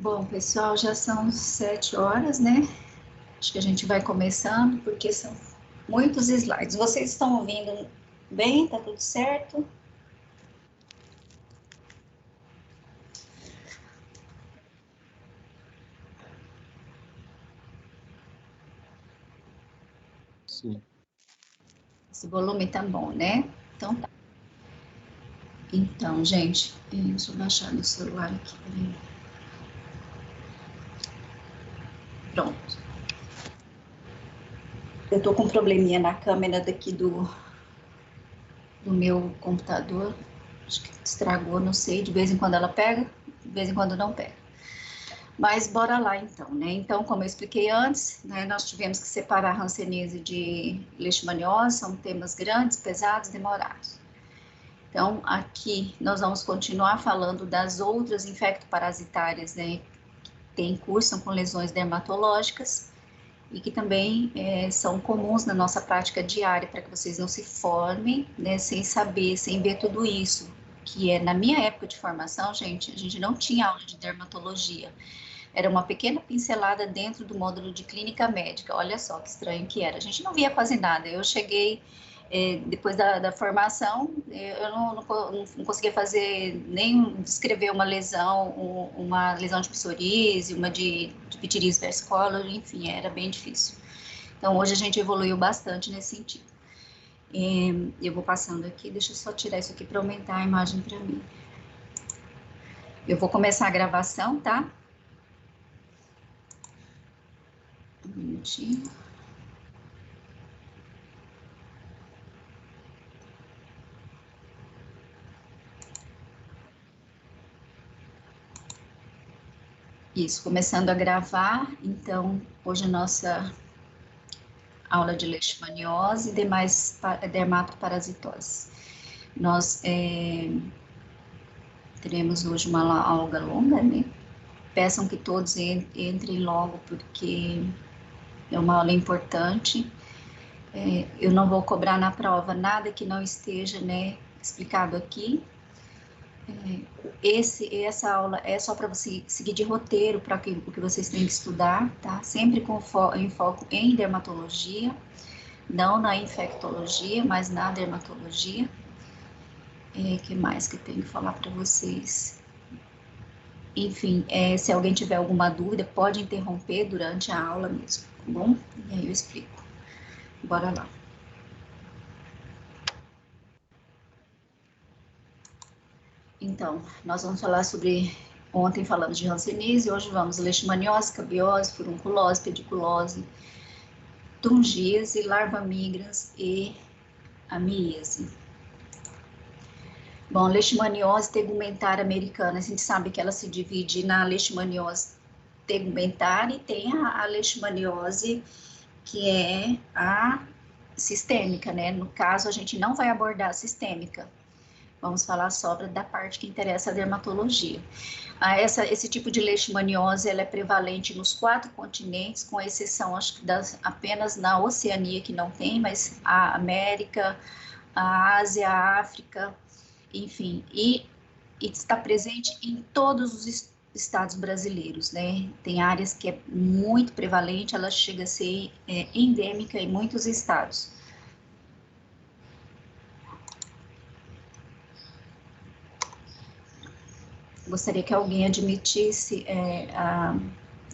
Bom, pessoal, já são 7 horas, né? Acho que a gente vai começando, porque são muitos slides. Vocês estão ouvindo bem? Tá tudo certo? Sim. Esse volume tá bom, né? Então tá. Então, gente, deixa eu baixar meu celular aqui. Peraí. Pronto. Eu tô com um probleminha na câmera daqui do meu computador. Acho que estragou, não sei. De vez em quando ela pega, de vez em quando não pega. Mas bora lá então, né? Então, como eu expliquei antes, né, nós tivemos que separar a hanseníase de leishmaniose, são temas grandes, pesados, demorados. Então, aqui nós vamos continuar falando das outras infectoparasitárias, né, que cursam com lesões dermatológicas e que também são comuns na nossa prática diária, para que vocês não se formem, né, sem saber, sem ver tudo isso, que na minha época de formação, gente, a gente não tinha aula de dermatologia. Era uma pequena pincelada dentro do módulo de clínica médica. Olha só que estranho que era. A gente não via quase nada. Eu cheguei, depois da formação, eu não conseguia fazer nem descrever uma lesão de psoríase, uma de pitirise versicolor, enfim, era bem difícil. Então, hoje a gente evoluiu bastante nesse sentido. Eu vou passando aqui, deixa eu só tirar isso aqui para aumentar a imagem para mim. Eu vou começar a gravação, tá? Um minutinho. Isso, começando a gravar, então, hoje a nossa aula de leishmaniose e demais dermatoparasitose. Nós teremos hoje uma aula longa, né? Peçam que todos entrem logo, porque é uma aula importante. Eu não vou cobrar na prova nada que não esteja, né, explicado aqui. Essa aula é só para você seguir de roteiro para o que vocês têm que estudar, tá? Sempre com foco em dermatologia, não na infectologia, mas na dermatologia. Que mais que eu tenho que falar para vocês? Enfim, se alguém tiver alguma dúvida, pode interromper durante a aula mesmo, tá bom? E aí eu explico. Bora lá. Então, nós vamos falar sobre... Ontem falamos de hanseníase, hoje vamos leishmaniose, cabiose, furunculose, pediculose, tungíase, larva migrans e amiase. Bom, leishmaniose tegumentária americana, a gente sabe que ela se divide na leishmaniose tegumentária e tem a leishmaniose que é a sistêmica, né? No caso, a gente não vai abordar a sistêmica. Vamos falar só da parte que interessa a dermatologia. Esse tipo de leishmaniose ela é prevalente nos 4 continentes, com exceção, acho que apenas na Oceania que não tem, mas a América, a Ásia, a África, enfim, e está presente em todos os estados brasileiros, né? Tem áreas que é muito prevalente, ela chega a ser endêmica em muitos estados. Gostaria que alguém admitisse a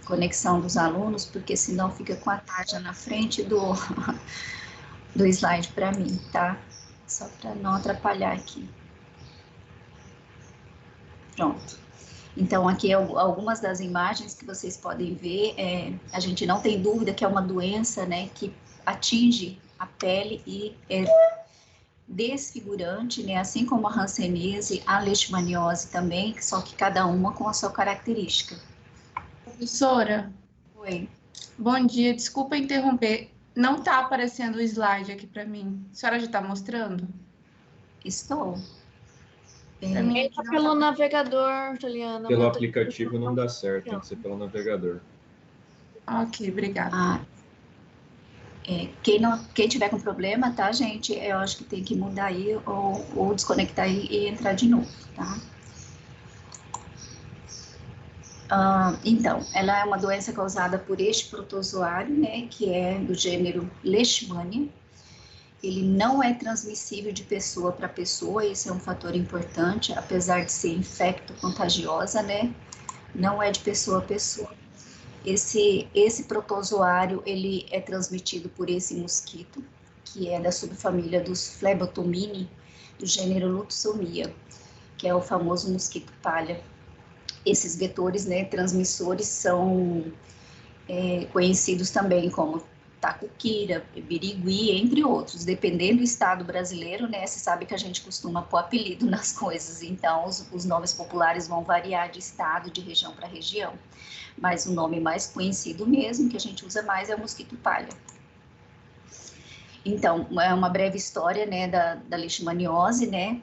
conexão dos alunos, porque senão fica com a tarja na frente do slide para mim, tá? Só para não atrapalhar aqui. Pronto. Então, aqui algumas das imagens que vocês podem ver, a gente não tem dúvida que é uma doença, né, que atinge a pele e é desfigurante, né, assim como a hanseníase, a leishmaniose também, só que cada uma com a sua característica. Professora. Oi. Bom dia, desculpa interromper. Não está aparecendo o slide aqui para mim. A senhora já está mostrando? Estou. Entra pelo navegador, Juliana. Pelo aplicativo não dá certo, tem que ser pelo navegador. Ok, obrigada. Quem tiver com problema, tá, gente? Eu acho que tem que mudar aí ou desconectar aí e entrar de novo, tá? Então, ela é uma doença causada por este protozoário, né, que é do gênero Leishmania. Ele não é transmissível de pessoa para pessoa, esse é um fator importante, apesar de ser infecto-contagiosa, né, não é de pessoa a pessoa. Esse protozoário, ele é transmitido por esse mosquito, que é da subfamília dos Phlebotomini, do gênero Lutzomia, que é o famoso mosquito palha. Esses vetores, né, transmissores, são conhecidos também como tacuquira, birigui, entre outros. Dependendo do estado brasileiro, né, você sabe que a gente costuma pôr apelido nas coisas, então os nomes populares vão variar de estado, de região para região. Mas o nome mais conhecido mesmo, que a gente usa mais, é o mosquito palha. Então, é uma breve história, né, da leishmaniose, né,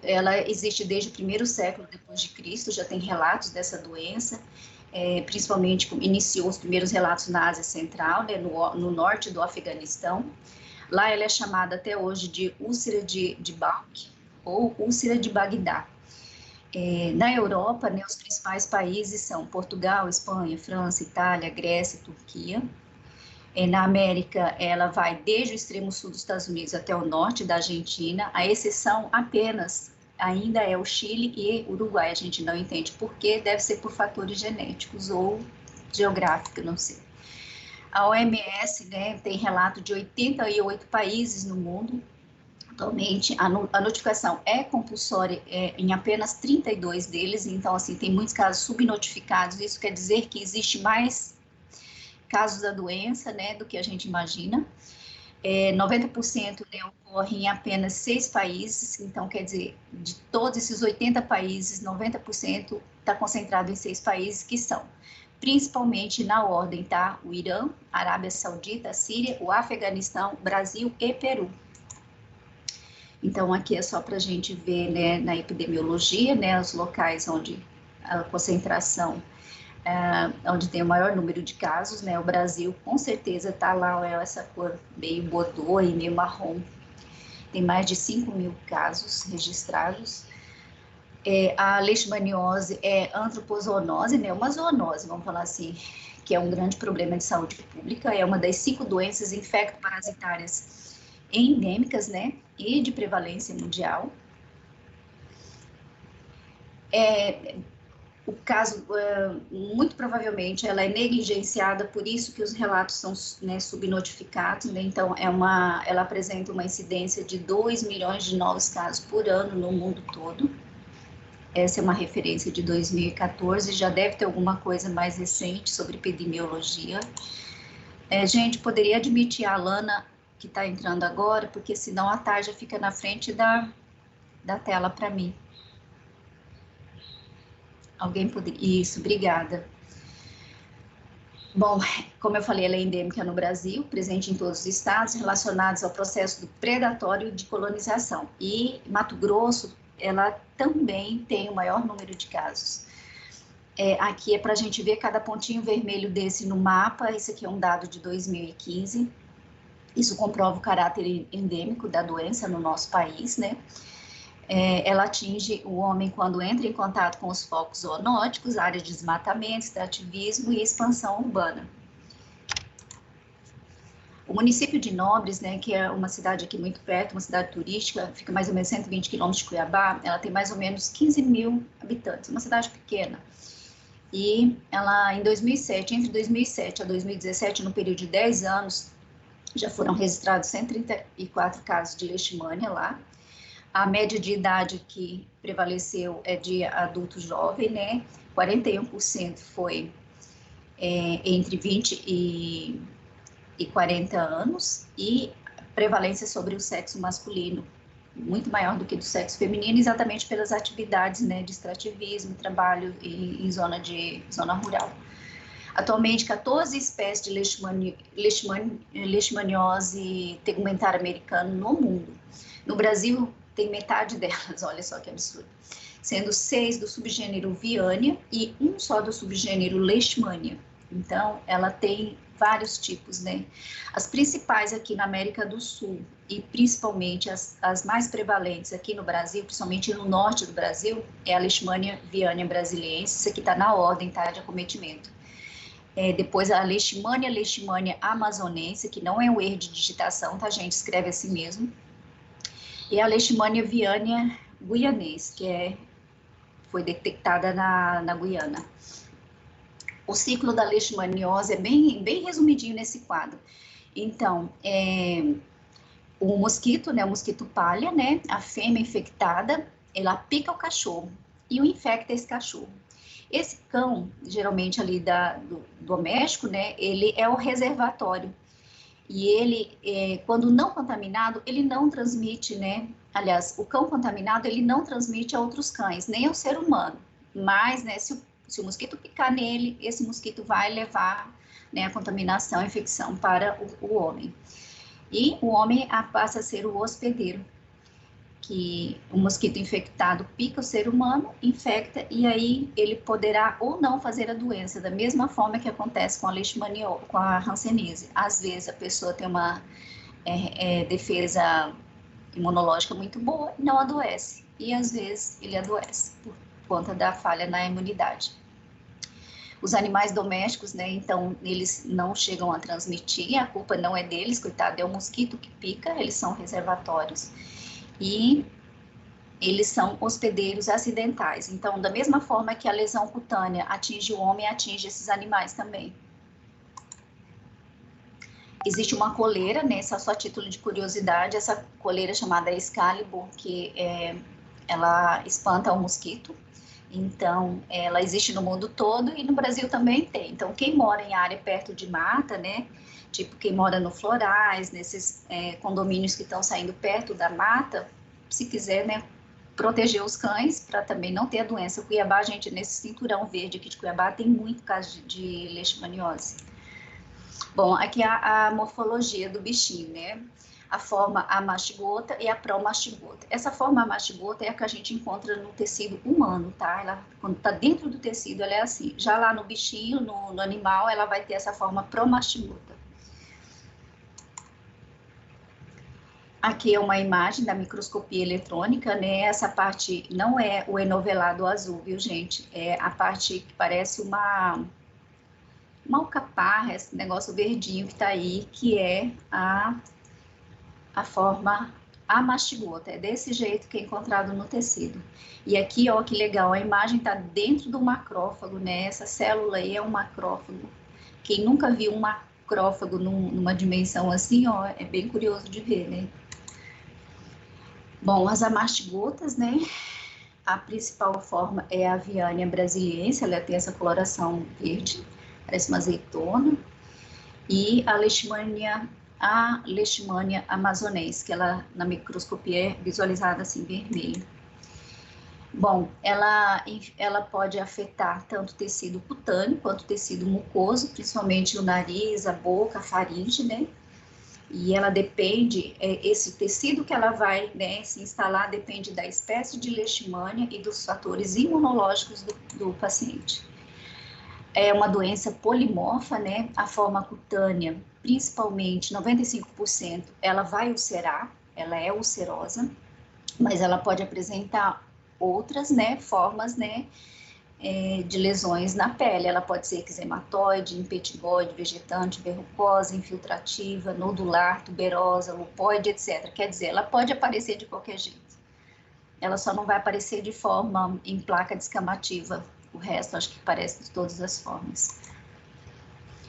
ela existe desde o primeiro século depois de Cristo, já tem relatos dessa doença, principalmente iniciou os primeiros relatos na Ásia Central, né, no norte do Afeganistão. Lá ela é chamada até hoje de úlcera de Balk ou úlcera de Bagdá. Na Europa, né, os principais países são Portugal, Espanha, França, Itália, Grécia, Turquia. Na América, ela vai desde o extremo sul dos Estados Unidos até o norte da Argentina, a exceção apenas ainda é o Chile e Uruguai, a gente não entende por quê, deve ser por fatores genéticos ou geográficos, não sei. A OMS, né, tem relato de 88 países no mundo. Atualmente, a notificação é compulsória em apenas 32 deles, então, assim, tem muitos casos subnotificados, isso quer dizer que existe mais casos da doença, né, do que a gente imagina. 90%, né, ocorre em apenas 6 países, então, quer dizer, de todos esses 80 países, 90% está concentrado em 6 países, que são, principalmente na ordem, tá? O Irã, a Arábia Saudita, a Síria, o Afeganistão, Brasil e Peru. Então, aqui é só para a gente ver, né, na epidemiologia, né, os locais onde a concentração, onde tem o maior número de casos, né, o Brasil com certeza está lá, essa cor meio bordeaux e meio marrom, tem mais de 5.000 casos registrados. A leishmaniose é antropozoonose, né, uma zoonose, vamos falar assim, que é um grande problema de saúde pública, é uma das 5 doenças infecto-parasitárias endêmicas, né, e de prevalência mundial. O caso, muito provavelmente, ela é negligenciada, por isso que os relatos são, né, subnotificados, né? Então, ela apresenta uma incidência de 2 milhões de novos casos por ano no mundo todo. Essa é uma referência de 2014, já deve ter alguma coisa mais recente sobre epidemiologia. Gente, poderia admitir a Alana, que está entrando agora, porque senão a Tarja fica na frente da tela para mim. Alguém poderia... Isso, obrigada. Bom, como eu falei, ela é endêmica no Brasil, presente em todos os estados, relacionados ao processo do predatório de colonização. E Mato Grosso, ela também tem o maior número de casos. Aqui é para a gente ver cada pontinho vermelho desse no mapa, esse aqui é um dado de 2015. Isso comprova o caráter endêmico da doença no nosso país, né? Ela atinge o homem quando entra em contato com os focos zoonóticos, áreas de desmatamento, extrativismo e expansão urbana. O município de Nobres, né, que é uma cidade aqui muito perto, uma cidade turística, fica mais ou menos 120 quilômetros de Cuiabá, ela tem mais ou menos 15.000 habitantes, uma cidade pequena. E ela, em 2007, entre 2007 a 2017, no período de 10 anos, já foram registrados 134 casos de leishmania lá. A média de idade que prevaleceu é de adulto jovem, né? 41% foi entre 20 e 40 anos, e prevalência sobre o sexo masculino, muito maior do que do sexo feminino, exatamente pelas atividades, né, de extrativismo, trabalho em zona rural. Atualmente, 14 espécies de leishmaniose tegumentária americana no mundo. No Brasil, tem metade delas, olha só que absurdo, sendo 6 do subgênero Viania e 1 só do subgênero Leishmania. Então, ela tem vários tipos, né? As principais aqui na América do Sul, e principalmente as mais prevalentes aqui no Brasil, principalmente no norte do Brasil, é a Leishmania viana brasiliensis. Isso aqui está na ordem, tá, de acometimento. Depois a Leishmania amazonense, que não é um erro de digitação, tá, gente? Escreve assim mesmo. E a Leishmania viana guianense, que foi detectada na Guiana. O ciclo da leishmaniose é bem resumidinho nesse quadro. Então, o mosquito, né, o mosquito palha, né, a fêmea infectada, ela pica o cachorro e o infecta esse cachorro. Esse cão, geralmente ali do doméstico, né, ele é o reservatório. E ele, quando não contaminado, ele não transmite, né, aliás, o cão contaminado, ele não transmite a outros cães, nem ao ser humano. Mas, né, se o mosquito picar nele, esse mosquito vai levar, né, a contaminação, a infecção para o homem. E o homem passa a ser o hospedeiro, que o mosquito infectado pica o ser humano, infecta, e aí ele poderá ou não fazer a doença, da mesma forma que acontece com a leishmaniose, com a hanseníase. Às vezes a pessoa tem uma defesa imunológica muito boa e não adoece, e às vezes ele adoece por conta da falha na imunidade. Os animais domésticos, né, então, eles não chegam a transmitir, a culpa não é deles, coitado, é o mosquito que pica, eles são reservatórios, e eles são hospedeiros acidentais. Então, da mesma forma que a lesão cutânea atinge o homem, atinge esses animais também. Existe uma coleira, né, só a título de curiosidade, essa coleira chamada Excalibur, que ela espanta o mosquito. Então, ela existe no mundo todo e no Brasil também tem. Então, quem mora em área perto de mata, né, tipo quem mora no Florais, nesses condomínios que estão saindo perto da mata, se quiser, né, proteger os cães para também não ter a doença. Cuiabá, gente, nesse cinturão verde aqui de Cuiabá, tem muito caso de leishmaniose. Bom, aqui a morfologia do bichinho, né? A forma amastigota e a promastigota. Essa forma amastigota é a que a gente encontra no tecido humano, tá? Ela, quando tá dentro do tecido, ela é assim. Já lá no bichinho, no animal, ela vai ter essa forma promastigota. Aqui é uma imagem da microscopia eletrônica, né? Essa parte não é o enovelado azul, viu, gente? É a parte que parece uma alcaparra, esse negócio verdinho que tá aí, que é a forma amastigota. É desse jeito que é encontrado no tecido. E aqui, ó, que legal, a imagem tá dentro do macrófago, né? Essa célula aí é um macrófago. Quem nunca viu um macrófago numa dimensão assim, ó, é bem curioso de ver, né? Bom, as amastigotas, né? A principal forma é a Viana brasiliensis, ela tem essa coloração verde, parece uma azeitona. E a Leishmania amazonensis, que ela na microscopia é visualizada assim, vermelho. Bom, ela pode afetar tanto o tecido cutâneo quanto o tecido mucoso, principalmente o nariz, a boca, a faringe, né? E ela depende, esse tecido que ela vai, né, se instalar depende da espécie de leishmania e dos fatores imunológicos do paciente. É uma doença polimorfa, né? A forma cutânea, principalmente 95%, ela vai ulcerar, ela é ulcerosa, mas ela pode apresentar outras, né, formas, né, de lesões na pele. Ela pode ser eczematoide, impetigoide, vegetante, verrucosa, infiltrativa, nodular, tuberosa, lupoide, etc. Quer dizer, ela pode aparecer de qualquer jeito. Ela só não vai aparecer de forma em placa descamativa. O resto, acho que aparece de todas as formas.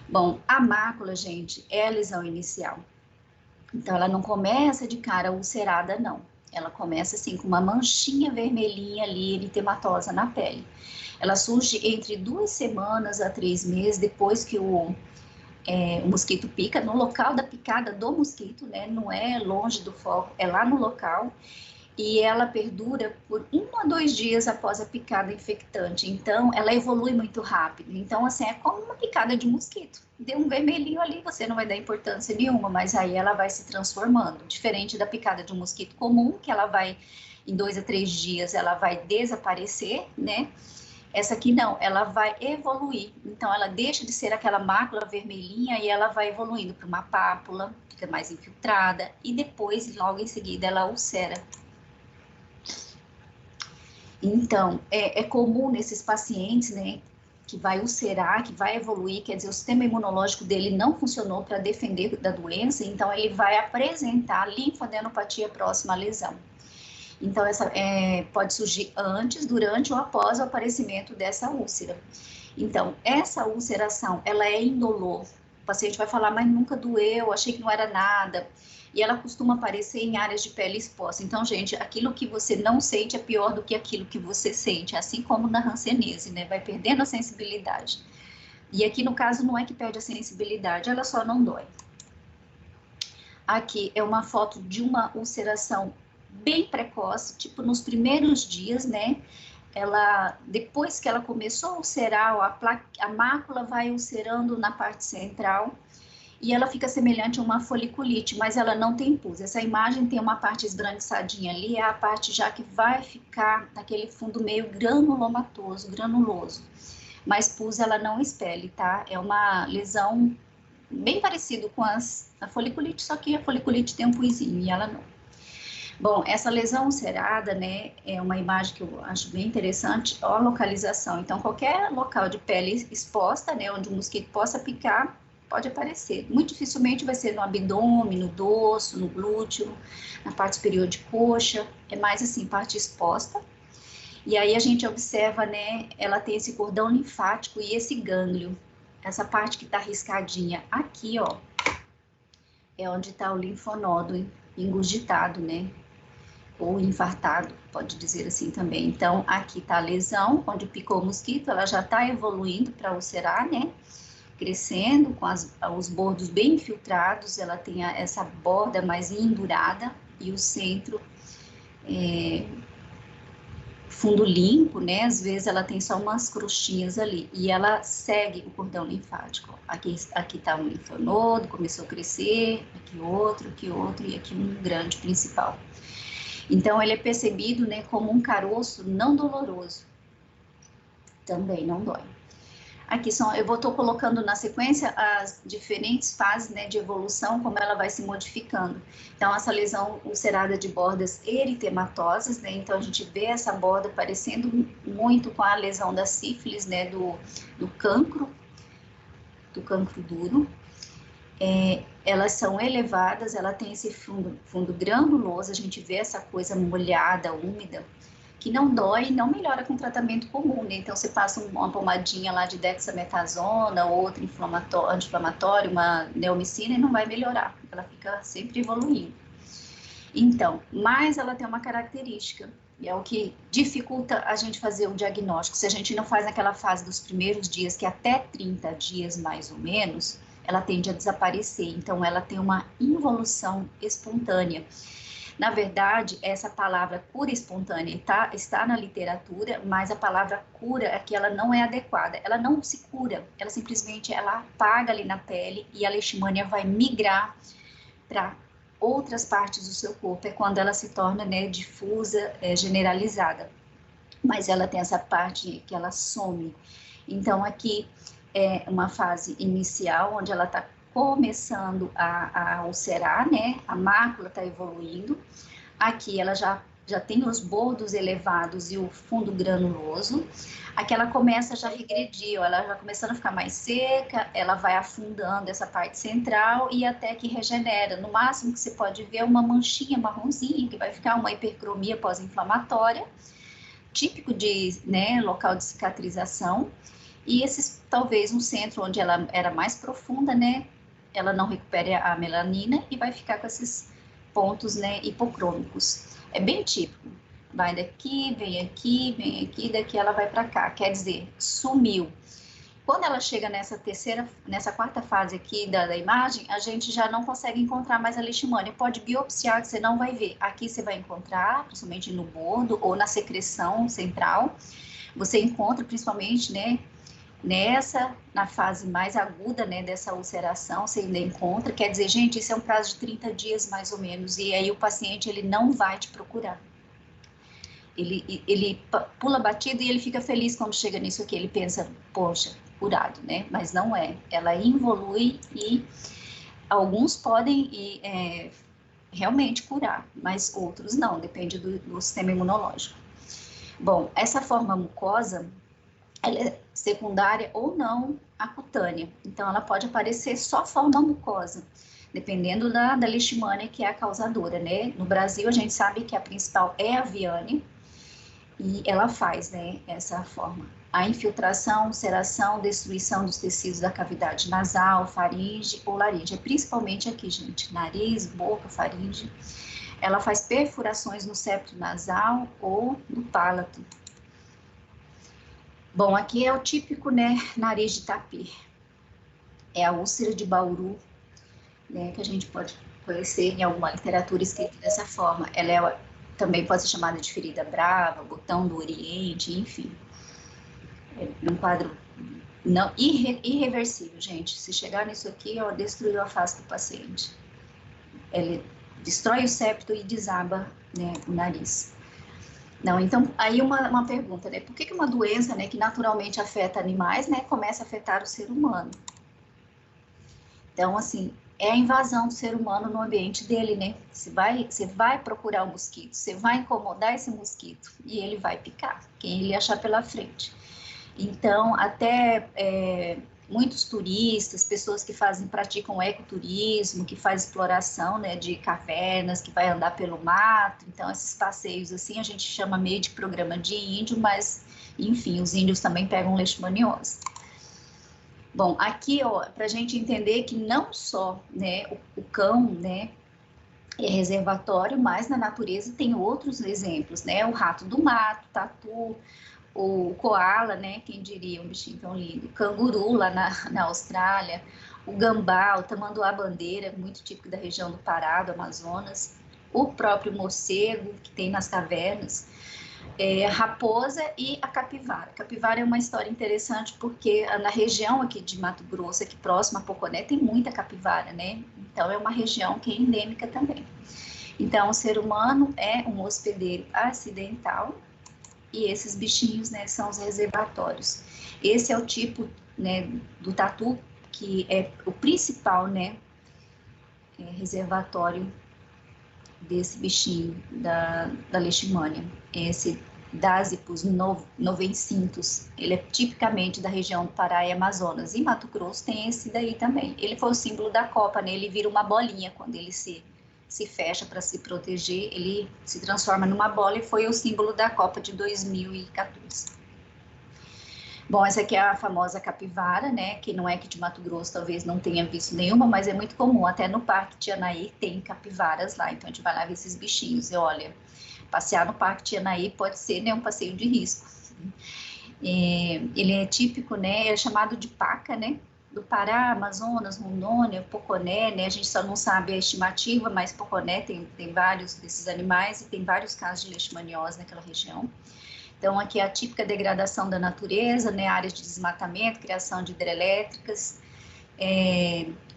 Bom, a mácula, gente, é a lesão inicial. Então, ela não começa de cara ulcerada, não. Ela começa assim com uma manchinha vermelhinha ali, eritematosa na pele. Ela surge entre 2 semanas a 3 meses depois que o mosquito pica, no local da picada do mosquito, né? Não é longe do foco, é lá no local. E ela perdura por 1 a 2 dias após a picada infectante. Então, ela evolui muito rápido. Então, assim, é como uma picada de mosquito. Deu um vermelhinho ali, você não vai dar importância nenhuma, mas aí ela vai se transformando. Diferente da picada de um mosquito comum, que ela vai, em 2 a 3 dias, ela vai desaparecer, né? Essa aqui não, ela vai evoluir. Então, ela deixa de ser aquela mácula vermelhinha e ela vai evoluindo para uma pápula, fica mais infiltrada, e depois, logo em seguida, ela ulcera. Então, é comum nesses pacientes, né, que vai ulcerar, que vai evoluir, quer dizer, o sistema imunológico dele não funcionou para defender da doença, então ele vai apresentar linfadenopatia próxima à lesão. Então, essa pode surgir antes, durante ou após o aparecimento dessa úlcera. Então, essa ulceração, ela é indolor. O paciente vai falar, mas nunca doeu, achei que não era nada. E ela costuma aparecer em áreas de pele exposta. Então, gente, aquilo que você não sente é pior do que aquilo que você sente, assim como na hanseníase, né? Vai perdendo a sensibilidade. E aqui, no caso, não é que perde a sensibilidade, ela só não dói. Aqui é uma foto de uma ulceração bem precoce, tipo nos primeiros dias, né? Ela, depois que ela começou a ulcerar, a mácula vai ulcerando na parte central e ela fica semelhante a uma foliculite, mas ela não tem pus. Essa imagem tem uma parte esbranquiçadinha ali, é a parte já que vai ficar naquele fundo meio granulomatoso, granuloso. Mas pus ela não expele, tá? É uma lesão bem parecido com a foliculite, só que a foliculite tem um puzinho e ela não. Bom, essa lesão ulcerada, né, é uma imagem que eu acho bem interessante, ó, a localização. Então, qualquer local de pele exposta, né, onde o mosquito possa picar, pode aparecer. Muito dificilmente vai ser no abdômen, no dorso, no glúteo, na parte superior de coxa, é mais assim, parte exposta. E aí a gente observa, né, ela tem esse cordão linfático e esse gânglio. Essa parte que tá riscadinha aqui, ó, é onde tá o linfonodo engurgitado, né, ou infartado, pode dizer assim também. Então, aqui tá a lesão, onde picou o mosquito, ela já tá evoluindo para ulcerar, né, crescendo, com os bordos bem infiltrados, ela tem essa borda mais endurada e o centro fundo limpo, né? Às vezes ela tem só umas crostinhas ali e ela segue o cordão linfático. Aqui tá um linfonodo, começou a crescer, aqui outro e aqui um grande principal. Então ele é percebido, né, como um caroço não doloroso. Também não dói. Aqui tô colocando na sequência as diferentes fases, né, de evolução, como ela vai se modificando. Então, essa lesão ulcerada de bordas eritematosas, né, então a gente vê essa borda parecendo muito com a lesão da sífilis, né, do cancro duro. Elas são elevadas, ela tem esse fundo granuloso, a gente vê essa coisa molhada, úmida, que não dói e não melhora com tratamento comum, né? Então, você passa uma pomadinha lá de dexametasona, outra anti-inflamatório, uma neomicina e não vai melhorar, ela fica sempre evoluindo. Então, mas ela tem uma característica, e é o que dificulta a gente fazer o diagnóstico. Se a gente não faz naquela fase dos primeiros dias, que é até 30 dias mais ou menos, ela tende a desaparecer, então ela tem uma involução espontânea. Na verdade, essa palavra cura espontânea está na literatura, mas a palavra cura aqui ela não é adequada. Ela não se cura, ela simplesmente apaga ali na pele e a leishmania vai migrar para outras partes do seu corpo. É quando ela se torna, né, difusa, generalizada. Mas ela tem essa parte que ela some. Então, aqui é uma fase inicial, onde ela está começando a ulcerar, né? A mácula está evoluindo. Aqui ela já tem os bordos elevados e o fundo granuloso. Aqui ela começa já a regredir, ó, ela já começando a ficar mais seca, ela vai afundando essa parte central e até que regenera. No máximo que você pode ver é uma manchinha marronzinha, que vai ficar uma hipercromia pós-inflamatória, típico de, né, local de cicatrização. E esses, talvez, um centro onde ela era mais profunda, né, ela não recupera a melanina e vai ficar com esses pontos, né, hipocrômicos. É bem típico. Vai daqui, vem aqui, daqui ela vai para cá. Quer dizer, sumiu. Quando ela chega nessa quarta fase aqui da imagem, a gente já não consegue encontrar mais a leishmania. Pode biopsiar que você não vai ver. Aqui você vai encontrar, principalmente no bordo ou na secreção central. Você encontra principalmente, né, na fase mais aguda, né, dessa ulceração, você ainda encontra. Quer dizer, gente, isso é um prazo de 30 dias mais ou menos, e aí o paciente ele não vai te procurar. Ele pula batido e ele fica feliz quando chega nisso aqui. Ele pensa, poxa, curado, né? Mas não é. Ela evolui e alguns podem realmente curar, mas outros não, depende do sistema imunológico. Bom, essa forma mucosa, ela é secundária ou não à cutânea. Então, ela pode aparecer só forma mucosa, dependendo da leishmania, que é a causadora, né? No Brasil, a gente sabe que a principal é a Viane, e ela faz, né, essa forma. A infiltração, ulceração, destruição dos tecidos da cavidade nasal, faringe ou laringe. É principalmente aqui, gente, nariz, boca, faringe. Ela faz perfurações no septo nasal ou no palato. Bom, aqui é o típico, né, nariz de tapir. É a úlcera de Bauru, né, que a gente pode conhecer em alguma literatura escrita dessa forma. Ela também pode ser chamada de ferida brava, botão do Oriente, enfim. É um quadro não irreversível, gente. Se chegar nisso aqui, ó, destruiu a face do paciente. Ele destrói o septo e desaba, né, o nariz. Não, então, aí uma pergunta, né? Por que uma doença, né, que naturalmente afeta animais, né, começa a afetar o ser humano? Então, assim, é a invasão do ser humano no ambiente dele, né? Você vai procurar o mosquito, você vai incomodar esse mosquito e ele vai picar, quem ele achar pela frente. Então, até muitos turistas, pessoas que praticam ecoturismo, que faz exploração, né, de cavernas, que vai andar pelo mato, então esses passeios assim a gente chama meio de programa de índio, mas enfim, os índios também pegam leishmaniose. Bom, aqui, ó, para a gente entender que não só, né, o cão, né, é reservatório, mas na natureza tem outros exemplos, né, o rato do mato, tatu, o koala, né, quem diria, um bichinho tão lindo, o canguru lá na Austrália, o gambá, o tamanduá-bandeira, muito típico da região do Pará, do Amazonas, o próprio morcego, que tem nas cavernas, a raposa e a capivara. A capivara é uma história interessante porque na região aqui de Mato Grosso, aqui próximo a Poconé, tem muita capivara, né? Então é uma região que é endêmica também. Então o ser humano é um hospedeiro acidental e esses bichinhos, né, são os reservatórios. Esse é o tipo, né, do tatu que é o principal, né, reservatório desse bichinho da leishmania. Esse Dasypus novencintus, ele é tipicamente da região do Pará e Amazonas. E Mato Grosso tem esse daí também. Ele foi o símbolo da Copa, né? Ele vira uma bolinha quando ele se fecha para se proteger, ele se transforma numa bola e foi o símbolo da Copa de 2014. Bom, essa aqui é a famosa capivara, né? Que não é aqui de Mato Grosso, talvez não tenha visto nenhuma, mas é muito comum. Até no Parque Tianaí tem capivaras lá, então a gente vai lá ver esses bichinhos. E olha, passear no Parque Tianaí pode ser, né, um passeio de risco. Ele é típico, né? É chamado de paca, né? Do Pará, Amazonas, Rondônia, Poconé, né? A gente só não sabe a estimativa, mas Poconé tem vários desses animais e tem vários casos de leishmaniose naquela região. Então, aqui é a típica degradação da natureza, né? Áreas de desmatamento, criação de hidrelétricas,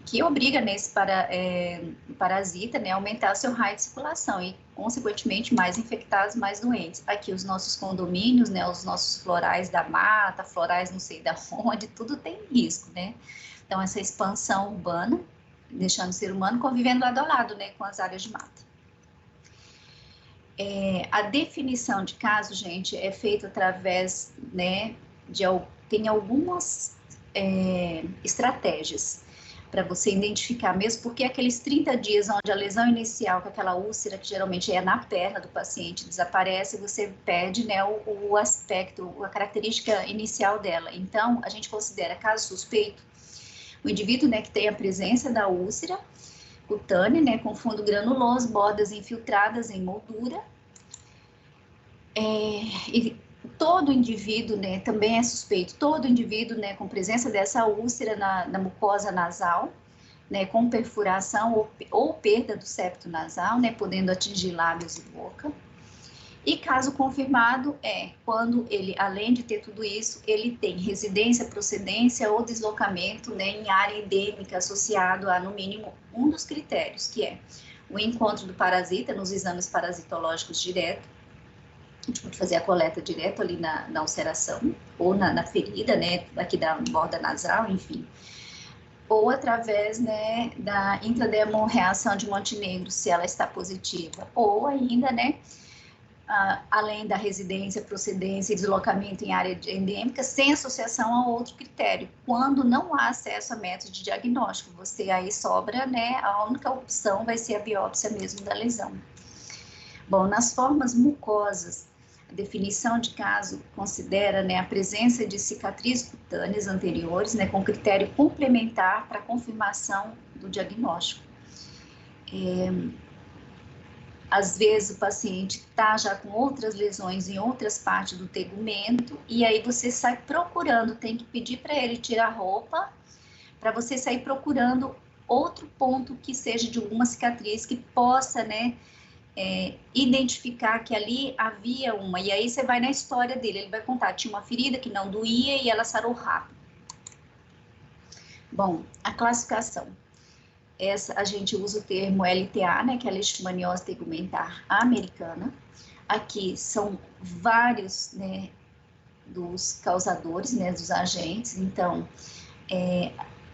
que obriga nesse parasita, né, a aumentar o seu raio de circulação e, consequentemente, mais infectados, mais doentes. Aqui os nossos condomínios, né, os nossos florais da mata, florais não sei da onde, tudo tem risco, né? Então, essa expansão urbana, deixando o ser humano convivendo lado a lado, né, com as áreas de mata. A definição de caso, gente, é feita através, né, tem algumas estratégias para você identificar mesmo, porque aqueles 30 dias onde a lesão inicial, com aquela úlcera que geralmente é na perna do paciente, desaparece, você perde, né, o aspecto, a característica inicial dela. Então, a gente considera caso suspeito o indivíduo, né, que tem a presença da úlcera cutânea, né, com fundo granuloso, bordas infiltradas em moldura, e todo indivíduo, né, também é suspeito, todo indivíduo, né, com presença dessa úlcera na mucosa nasal, né, com perfuração ou perda do septo nasal, né, podendo atingir lábios e boca. E caso confirmado quando ele, além de ter tudo isso, ele tem residência, procedência ou deslocamento, né, em área endêmica associado a, no mínimo, um dos critérios, que é o encontro do parasita nos exames parasitológicos direto, a gente pode fazer a coleta direto ali na ulceração, ou na ferida, né, aqui da borda nasal, enfim. Ou através, né, da intradermoreação de Montenegro, se ela está positiva. Ou ainda, né, além da residência, procedência e deslocamento em área endêmica, sem associação a outro critério. Quando não há acesso a método de diagnóstico, você aí sobra, né, a única opção vai ser a biópsia mesmo da lesão. Bom, nas formas mucosas, a definição de caso considera, né, a presença de cicatrizes cutâneas anteriores, né, com critério complementar para confirmação do diagnóstico. Às vezes o paciente está já com outras lesões em outras partes do tegumento, e aí você sai procurando, tem que pedir para ele tirar a roupa, para você sair procurando outro ponto que seja de alguma cicatriz que possa, né, identificar que ali havia uma, e aí você vai na história dele, ele vai contar, tinha uma ferida que não doía e ela sarou rápido. Bom, a classificação. Essa, a gente usa o termo LTA, né, que é a leishmaniose tegumentar americana. Aqui são vários, né, dos causadores, né, dos agentes, então,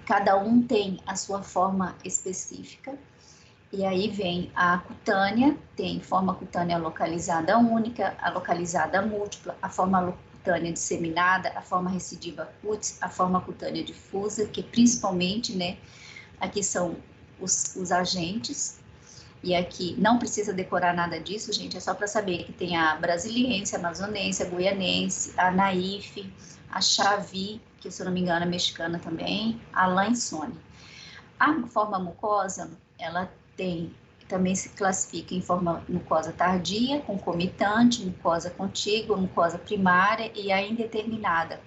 cada um tem a sua forma específica. E aí vem a cutânea, tem forma cutânea localizada única, a localizada múltipla, a forma cutânea disseminada, a forma recidiva cutis, a forma cutânea difusa, que principalmente, né, aqui são os agentes, e aqui não precisa decorar nada disso, gente, é só para saber que tem a brasiliense, a amazonense, a guianense, a naif, a chavi, que se eu não me engano é mexicana também, a lansone. A forma mucosa, ela também se classifica em forma mucosa tardia, concomitante, mucosa contígua, mucosa primária e a indeterminada.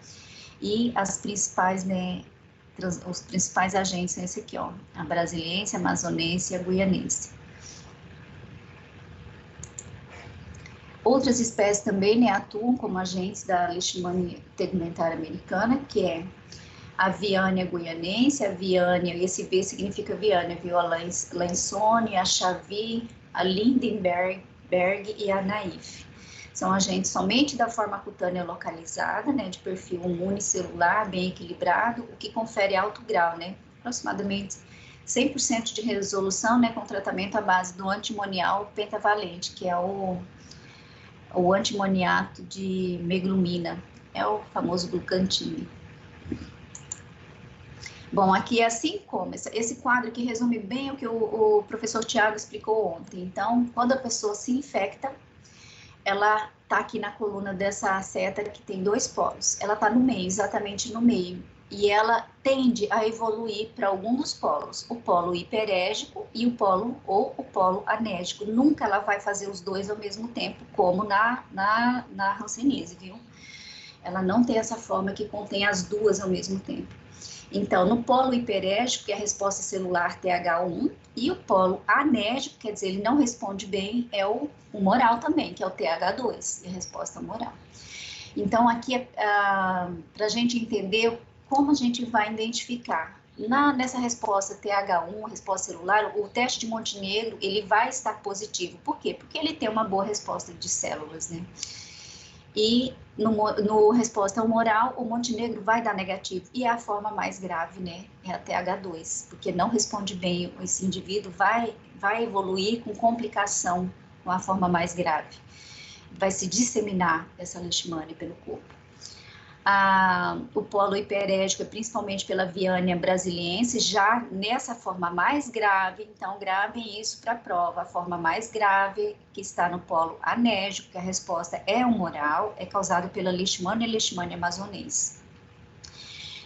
E as principais, né, os principais agentes são esse aqui, ó, a brasiliense, a amazonense e a guianense. Outras espécies também, né, atuam como agentes da leishmania tegumentar americana, que é a Viania guianense, a Viania, esse V significa Viania, viu? A Lansone, a Chavi, a Lindenberg e a naif. São agentes somente da forma cutânea localizada, né, de perfil unicelular, bem equilibrado, o que confere alto grau, né, aproximadamente 100% de resolução, né, com tratamento à base do antimonial pentavalente, que é o antimoniato de meglumina, é o famoso glucantine. Bom, aqui é assim como, esse quadro aqui resume bem o que o professor Tiago explicou ontem. Então, quando a pessoa se infecta, ela está aqui na coluna dessa seta que tem dois polos. Ela está no meio, exatamente no meio. E ela tende a evoluir para algum dos polos, o polo hiperégico e o polo anégico. Nunca ela vai fazer os dois ao mesmo tempo, como na hanseníase, viu? Ela não tem essa forma que contém as duas ao mesmo tempo. Então, no polo hiperégico, que é a resposta celular TH1, e o polo anégico, quer dizer, ele não responde bem, é o humoral também, que é o TH2, e a resposta humoral. Então, aqui, para a gente entender como a gente vai identificar. Nessa resposta TH1, resposta celular, o teste de Montenegro, ele vai estar positivo. Por quê? Porque ele tem uma boa resposta de células, né? E no resposta humoral, o Montenegro vai dar negativo, e é a forma mais grave, né, é a TH2, porque não responde bem, esse indivíduo vai evoluir com complicação, com a forma mais grave, vai se disseminar essa leishmania pelo corpo. O polo hiperégico é principalmente pela Viania brasiliense, já nessa forma mais grave, então gravem isso para a prova, a forma mais grave que está no polo anégico, que a resposta é humoral, é causada pela leishmania amazonense.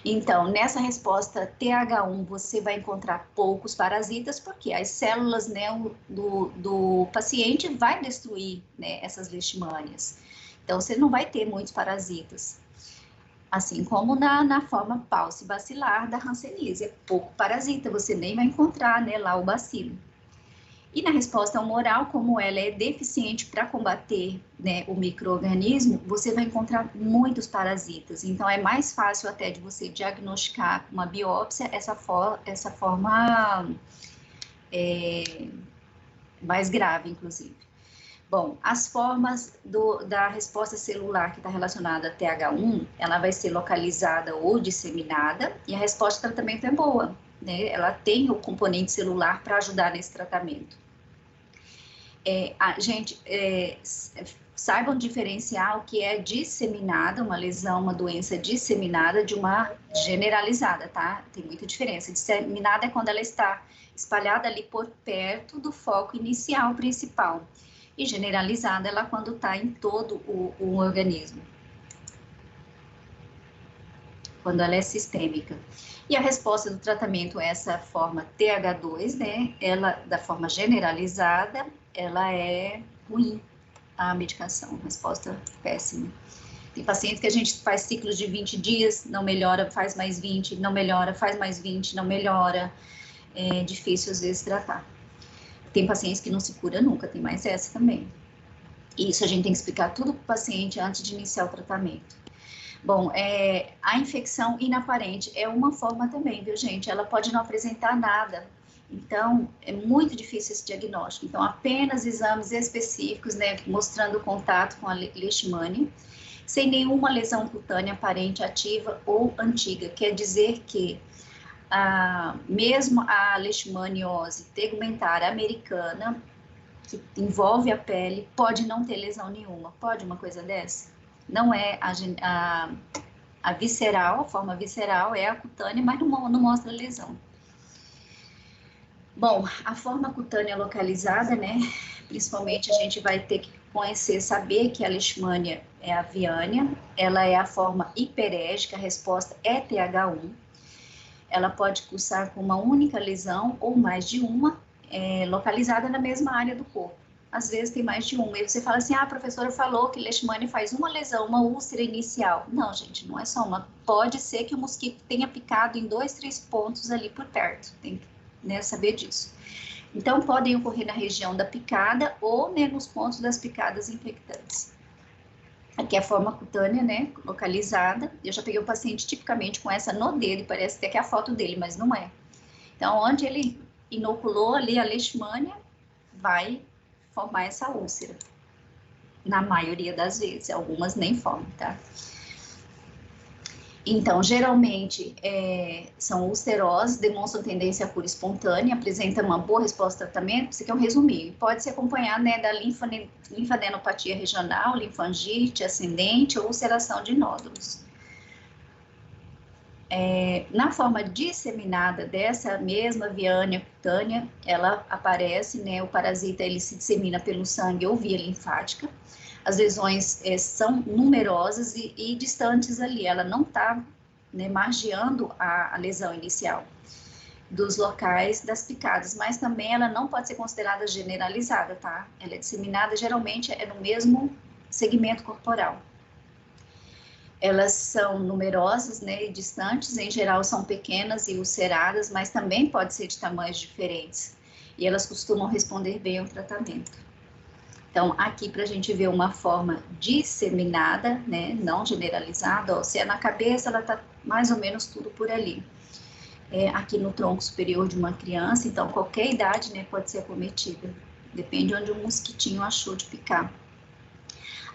Então, nessa resposta TH1, você vai encontrar poucos parasitas, porque as células, né, do paciente vai destruir, né, essas leishmanias. Então, você não vai ter muitos parasitas. Assim como na forma paucibacilar da hanseníase, é pouco parasita, você nem vai encontrar, né, lá o bacilo. E na resposta humoral, como ela é deficiente para combater, né, o micro-organismo, você vai encontrar muitos parasitas. Então, é mais fácil até de você diagnosticar com uma biópsia essa forma mais grave, inclusive. Bom, as formas da resposta celular que está relacionada a TH1, ela vai ser localizada ou disseminada, e a resposta de tratamento é boa, né? Ela tem o componente celular para ajudar nesse tratamento. Gente, saibam diferenciar o que é disseminada, uma lesão, uma doença disseminada de uma generalizada, tá? Tem muita diferença. Disseminada é quando ela está espalhada ali por perto do foco inicial principal. E generalizada ela quando está em todo o organismo. Quando ela é sistêmica. E a resposta do tratamento é essa forma TH2, né? Ela, da forma generalizada, ela é ruim, a medicação, resposta péssima. Tem pacientes que a gente faz ciclos de 20 dias, não melhora, faz mais 20, não melhora, faz mais 20, não melhora. É difícil, às vezes, tratar. Tem pacientes que não se cura nunca, tem mais essa também. E isso a gente tem que explicar tudo para o paciente antes de iniciar o tratamento. Bom, a infecção inaparente é uma forma também, viu, gente? Ela pode não apresentar nada. Então, é muito difícil esse diagnóstico. Então, apenas exames específicos, né, mostrando contato com a leishmania, sem nenhuma lesão cutânea aparente ativa ou antiga. Quer dizer que mesmo a leishmaniose tegumentária americana, que envolve a pele, pode não ter lesão nenhuma. Pode uma coisa dessa? Não é a visceral, a forma visceral é a cutânea, mas não mostra lesão. Bom, a forma cutânea localizada, né? Principalmente a gente vai ter que conhecer, saber que a leishmania é aviânea, ela é a forma hiperégica, a resposta é TH1. Ela pode cursar com uma única lesão ou mais de uma, localizada na mesma área do corpo. Às vezes tem mais de uma. E você fala assim, a professora falou que leishmania faz uma lesão, uma úlcera inicial. Não, gente, não é só uma. Pode ser que o mosquito tenha picado em 2, 3 pontos ali por perto. Tem que, né, saber disso. Então, podem ocorrer na região da picada ou, né, nos pontos das picadas infectantes. Aqui é a forma cutânea, né, localizada. Eu já peguei o paciente tipicamente com essa no dedo, parece até que é a foto dele, mas não é. Então, onde ele inoculou ali a leishmania, vai formar essa úlcera. Na maioria das vezes, algumas nem formam, tá? Então, geralmente, são ulcerosas, demonstram tendência à cura espontânea, apresentam uma boa resposta ao tratamento. Isso aqui é um resuminho. Pode se acompanhar, né, da linfadenopatia regional, linfangite ascendente ou ulceração de nódulos. Na forma disseminada dessa mesma viânia cutânea, ela aparece, né, o parasita ele se dissemina pelo sangue ou via linfática. As lesões são numerosas e distantes ali, ela não está, né, margeando a lesão inicial dos locais das picadas, mas também ela não pode ser considerada generalizada, tá? Ela é disseminada, geralmente no mesmo segmento corporal. Elas são numerosas, né, e distantes, em geral são pequenas e ulceradas, mas também pode ser de tamanhos diferentes. E elas costumam responder bem ao tratamento. Então, aqui para a gente ver uma forma disseminada, né, não generalizada, ó, se é na cabeça, ela está mais ou menos tudo por ali. Aqui no tronco superior de uma criança, então qualquer idade, né, pode ser acometida, depende onde o mosquitinho achou de picar.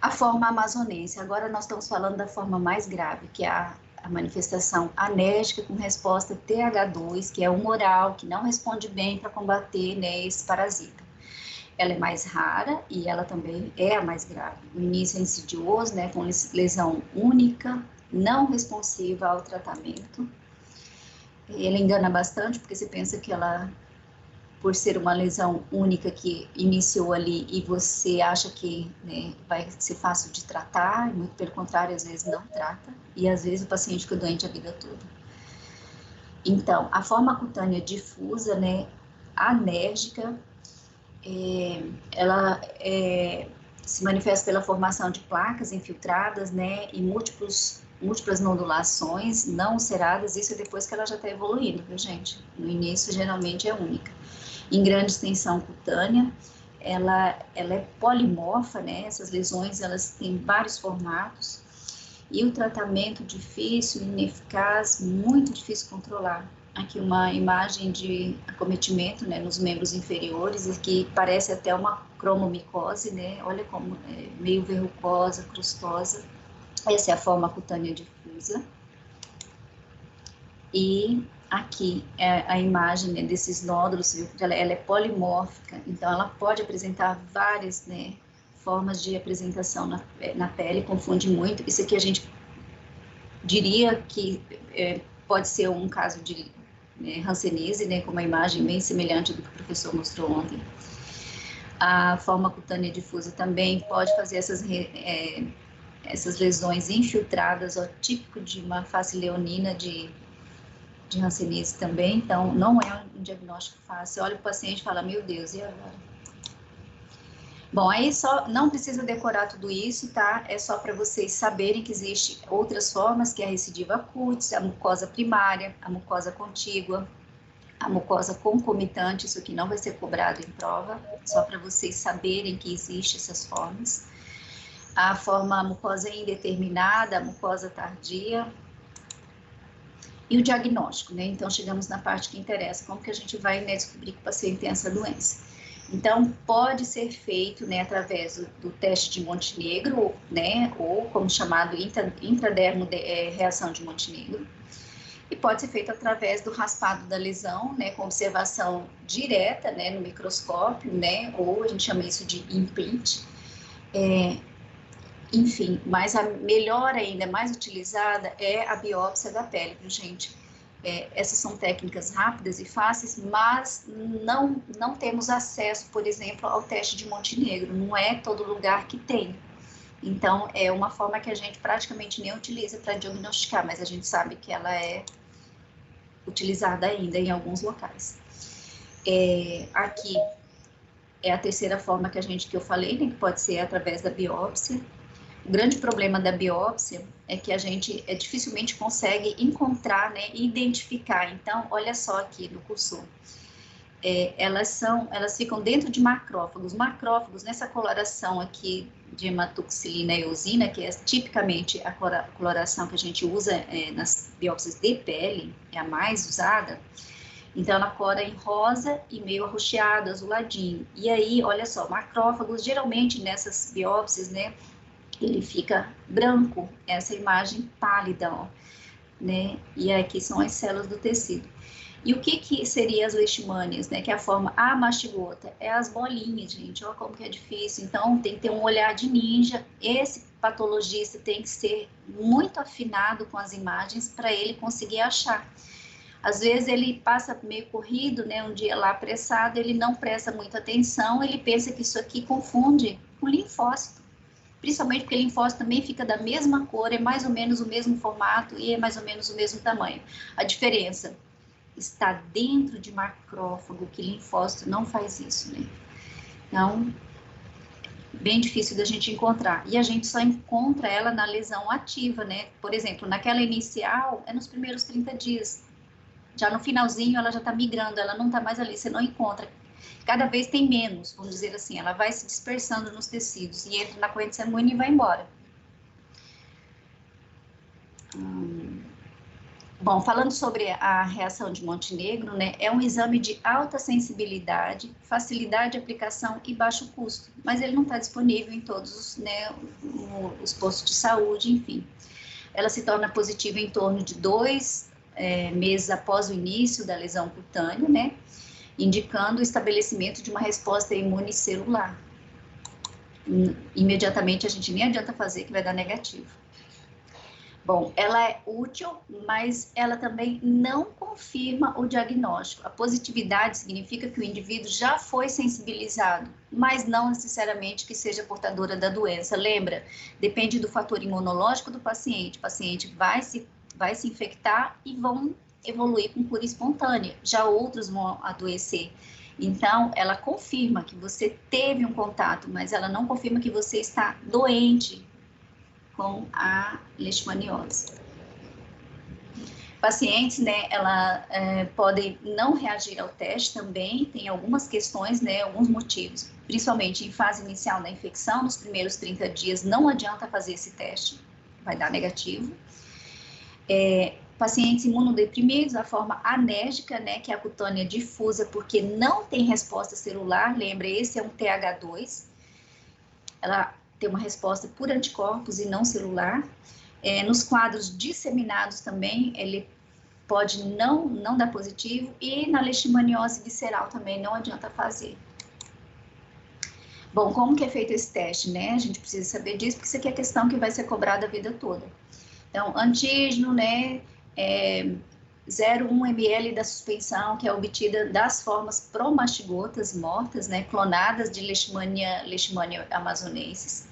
A forma amazonense, agora nós estamos falando da forma mais grave, que é a manifestação anérgica com resposta TH2, que é humoral, que não responde bem para combater, né, esse parasita. Ela é mais rara e ela também é a mais grave. O início é insidioso, né, com lesão única, não responsiva ao tratamento. Ela engana bastante, porque você pensa que ela, por ser uma lesão única que iniciou ali e você acha que, né, vai ser fácil de tratar, muito pelo contrário, às vezes não trata, e às vezes o paciente fica doente a vida toda. Então, a forma cutânea difusa, né, anérgica, ela se manifesta pela formação de placas infiltradas, né, e múltiplas nodulações não ulceradas, isso é depois que ela já está evoluindo, viu, gente? No início, geralmente, é única. Em grande extensão cutânea, ela é polimorfa, né, essas lesões, elas têm vários formatos, e o tratamento difícil, ineficaz, muito difícil controlar. aqui uma imagem de acometimento, né, nos membros inferiores, e que parece até uma cromomicose, né, olha como é meio verrucosa, crustosa. Essa é a forma cutânea difusa. E aqui é a imagem, né, desses nódulos, viu? Ela é polimórfica, então ela pode apresentar várias, né, formas de apresentação na pele, confunde muito. Isso aqui a gente diria que pode ser um caso de hanseníase, né, com uma imagem bem semelhante do que o professor mostrou ontem. A forma cutânea difusa também pode fazer essas lesões infiltradas, ó, típico de uma face leonina de hanseníase também, então não é um diagnóstico fácil. Olha o paciente e fala, meu Deus, e agora? Bom, aí só não precisa decorar tudo isso, tá? É só para vocês saberem que existe outras formas, que é a recidiva cutis, a mucosa primária, a mucosa contígua, a mucosa concomitante, isso aqui não vai ser cobrado em prova, só para vocês saberem que existem essas formas. A forma mucosa indeterminada, a mucosa tardia, e o diagnóstico, né? Então, chegamos na parte que interessa, como que a gente vai, né, descobrir que o paciente tem essa doença. Então, pode ser feito, né, através do teste de Montenegro, né, ou como chamado intradermo reação de Montenegro, e pode ser feito através do raspado da lesão, né, com observação direta, né, no microscópio, né, ou a gente chama isso de imprint. Enfim, mas a melhor ainda, mais utilizada, é a biópsia da pele, viu, gente? Essas são técnicas rápidas e fáceis, mas não temos acesso, por exemplo, ao teste de Montenegro, não é todo lugar que tem. Então, é uma forma que a gente praticamente nem utiliza para diagnosticar, mas a gente sabe que ela é utilizada ainda em alguns locais. Aqui é a terceira forma que eu falei, né, que pode ser através da biópsia. O grande problema da biópsia é que a gente dificilmente consegue encontrar, né, e identificar. Então, olha só aqui no cursor. Elas ficam dentro de macrófagos. Macrófagos, nessa coloração aqui de hematoxilina e eosina, que é tipicamente a coloração que a gente usa nas biópsias de pele, é a mais usada. Então, ela cora em rosa e meio arroxeado, azuladinho. E aí, olha só, macrófagos, geralmente nessas biópsias, né, ele fica branco, essa imagem pálida, ó, né? E aqui são as células do tecido. E o que seria as leishmanias, né? Que é a forma mastigota, é as bolinhas, gente, ó como que é difícil. Então, tem que ter um olhar de ninja. Esse patologista tem que ser muito afinado com as imagens para ele conseguir achar. Às vezes ele passa meio corrido, né? Um dia lá apressado, ele não presta muita atenção, ele pensa que isso aqui confunde com linfócito. Principalmente porque linfócito também fica da mesma cor, é mais ou menos o mesmo formato e é mais ou menos o mesmo tamanho. A diferença está dentro de macrófago, que linfócito não faz isso, né? Então, bem difícil da gente encontrar. E a gente só encontra ela na lesão ativa, né? Por exemplo, naquela inicial, é nos primeiros 30 dias. Já no finalzinho, ela já está migrando, ela não está mais ali, você não encontra. Cada vez tem menos, vamos dizer assim, ela vai se dispersando nos tecidos e entra na corrente sanguínea e vai embora. Bom, falando sobre a reação de Montenegro, né, é um exame de alta sensibilidade, facilidade de aplicação e baixo custo, mas ele não está disponível em todos os, né, os postos de saúde, enfim. Ela se torna positiva em torno de 2 meses após o início da lesão cutânea, né, indicando o estabelecimento de uma resposta imune celular. Imediatamente a gente nem adianta fazer, que vai dar negativo. Bom, ela é útil, mas ela também não confirma o diagnóstico. A positividade significa que o indivíduo já foi sensibilizado, mas não necessariamente que seja portadora da doença. Lembra? Depende do fator imunológico do paciente. O paciente vai se infectar e vão evoluir com cura espontânea, já outros vão adoecer. Então, ela confirma que você teve um contato, mas ela não confirma que você está doente com a leishmaniose. Pacientes, né, podem não reagir ao teste também, tem algumas questões, né, alguns motivos, principalmente em fase inicial da infecção, nos primeiros 30 dias, não adianta fazer esse teste, vai dar negativo. pacientes imunodeprimidos, a forma anérgica, né, que é a cutânea difusa, porque não tem resposta celular, lembra, esse é um TH2, ela tem uma resposta por anticorpos e não celular. Nos quadros disseminados também, ele pode não dar positivo, e na leishmaniose visceral também não adianta fazer. Bom, como que é feito esse teste, né? A gente precisa saber disso, porque isso aqui é questão que vai ser cobrada a vida toda. Então, antígeno, né, 0,1 ml da suspensão, que é obtida das formas promastigotas mortas, né, clonadas de Leishmania amazonensis.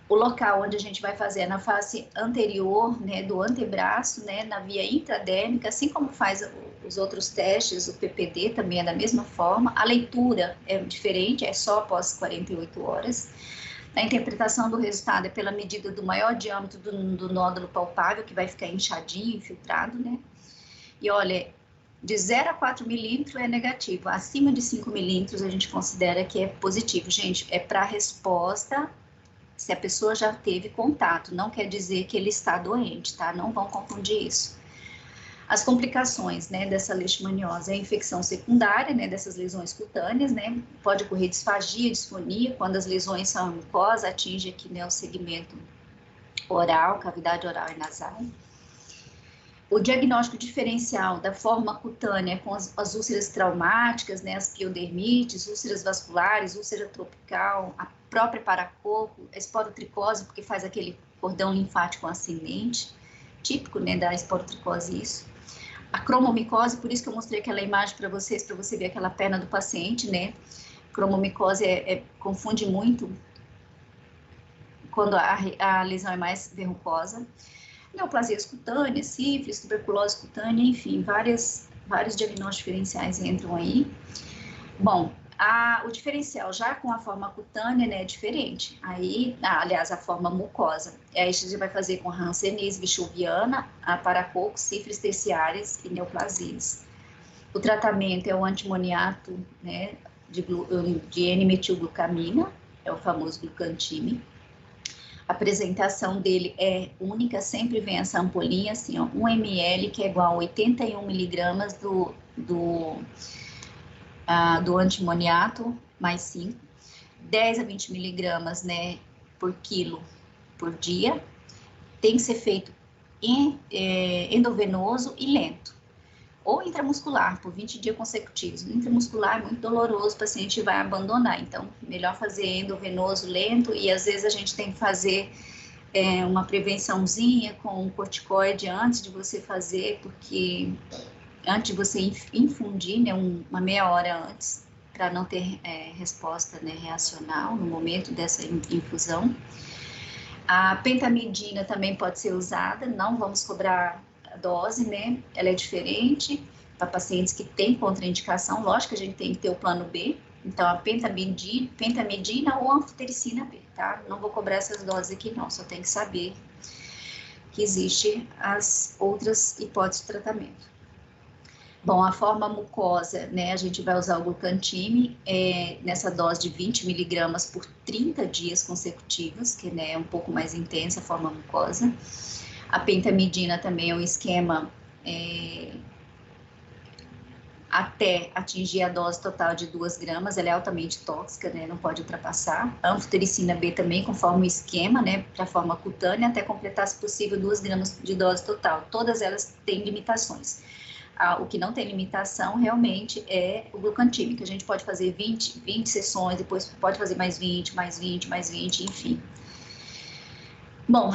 O local onde a gente vai fazer é na face anterior, né, do antebraço, né, na via intradérmica, assim como faz os outros testes, o PPD também é da mesma forma. A leitura é diferente, é só após 48 horas. A interpretação do resultado é pela medida do maior diâmetro do nódulo palpável, que vai ficar inchadinho, infiltrado, né? E olha, de 0 a 4 milímetros é negativo, acima de 5 milímetros a gente considera que é positivo. Gente, é para resposta se a pessoa já teve contato, não quer dizer que ele está doente, tá? Não vão confundir isso. As complicações, né, dessa leishmaniose é a infecção secundária, né, dessas lesões cutâneas, né? Pode ocorrer disfagia, disfonia, quando as lesões são mucosas, atinge aqui, né, o segmento oral, cavidade oral e nasal. O diagnóstico diferencial da forma cutânea com as úlceras traumáticas, né, as piodermites, úlceras vasculares, úlcera tropical, a própria paracoco, a esporotricose, porque faz aquele cordão linfático ascendente, típico, né, da esporotricose isso. A cromomicose, por isso que eu mostrei aquela imagem para vocês, para você ver aquela perna do paciente, né? Cromomicose confunde muito quando a lesão é mais verrucosa. Neoplasias cutâneas, sífilis, tuberculose cutânea, enfim, vários diagnósticos diferenciais entram aí. Bom, o diferencial já com a forma cutânea, né, é diferente. Aí, aliás, a forma mucosa. Aí a gente vai fazer com hanseníase vichuviana, a paracoco, sífilis terciárias e neoplasias. O tratamento é o antimoniato, né, de N-metilglucamina, é o famoso glucantime. A apresentação dele é única, sempre vem essa ampolinha, assim, ó, 1 ml, que é igual a 81 miligramas do antimoniato, mais 5, 10 a 20 miligramas, né, por quilo por dia. Tem que ser feito endovenoso e lento, ou intramuscular, por 20 dias consecutivos. Intramuscular é muito doloroso, o paciente vai abandonar, então, melhor fazer endovenoso lento, e às vezes a gente tem que fazer uma prevençãozinha com um corticoide antes de você fazer, porque antes de você infundir, né, uma meia hora antes, para não ter resposta, né, reacional no momento dessa infusão. A pentamidina também pode ser usada, não vamos cobrar a dose, né, ela é diferente para pacientes que têm contraindicação, lógico que a gente tem que ter o plano B, então a pentamidina ou anfotericina B, tá? Não vou cobrar essas doses aqui não, só tem que saber que existe as outras hipóteses de tratamento. Bom, a forma mucosa, né, a gente vai usar o glucantime nessa dose de 20 miligramas por 30 dias consecutivos, que, né, é um pouco mais intensa a forma mucosa. A pentamidina também é um esquema até atingir a dose total de 2 gramas, ela é altamente tóxica, né, não pode ultrapassar. A anfotericina B também, conforme o esquema, né, para a forma cutânea, até completar, se possível, 2 gramas de dose total. Todas elas têm limitações. O que não tem limitação realmente é o glucantime, que a gente pode fazer 20 sessões, depois pode fazer mais 20, mais 20, mais 20, enfim. Bom,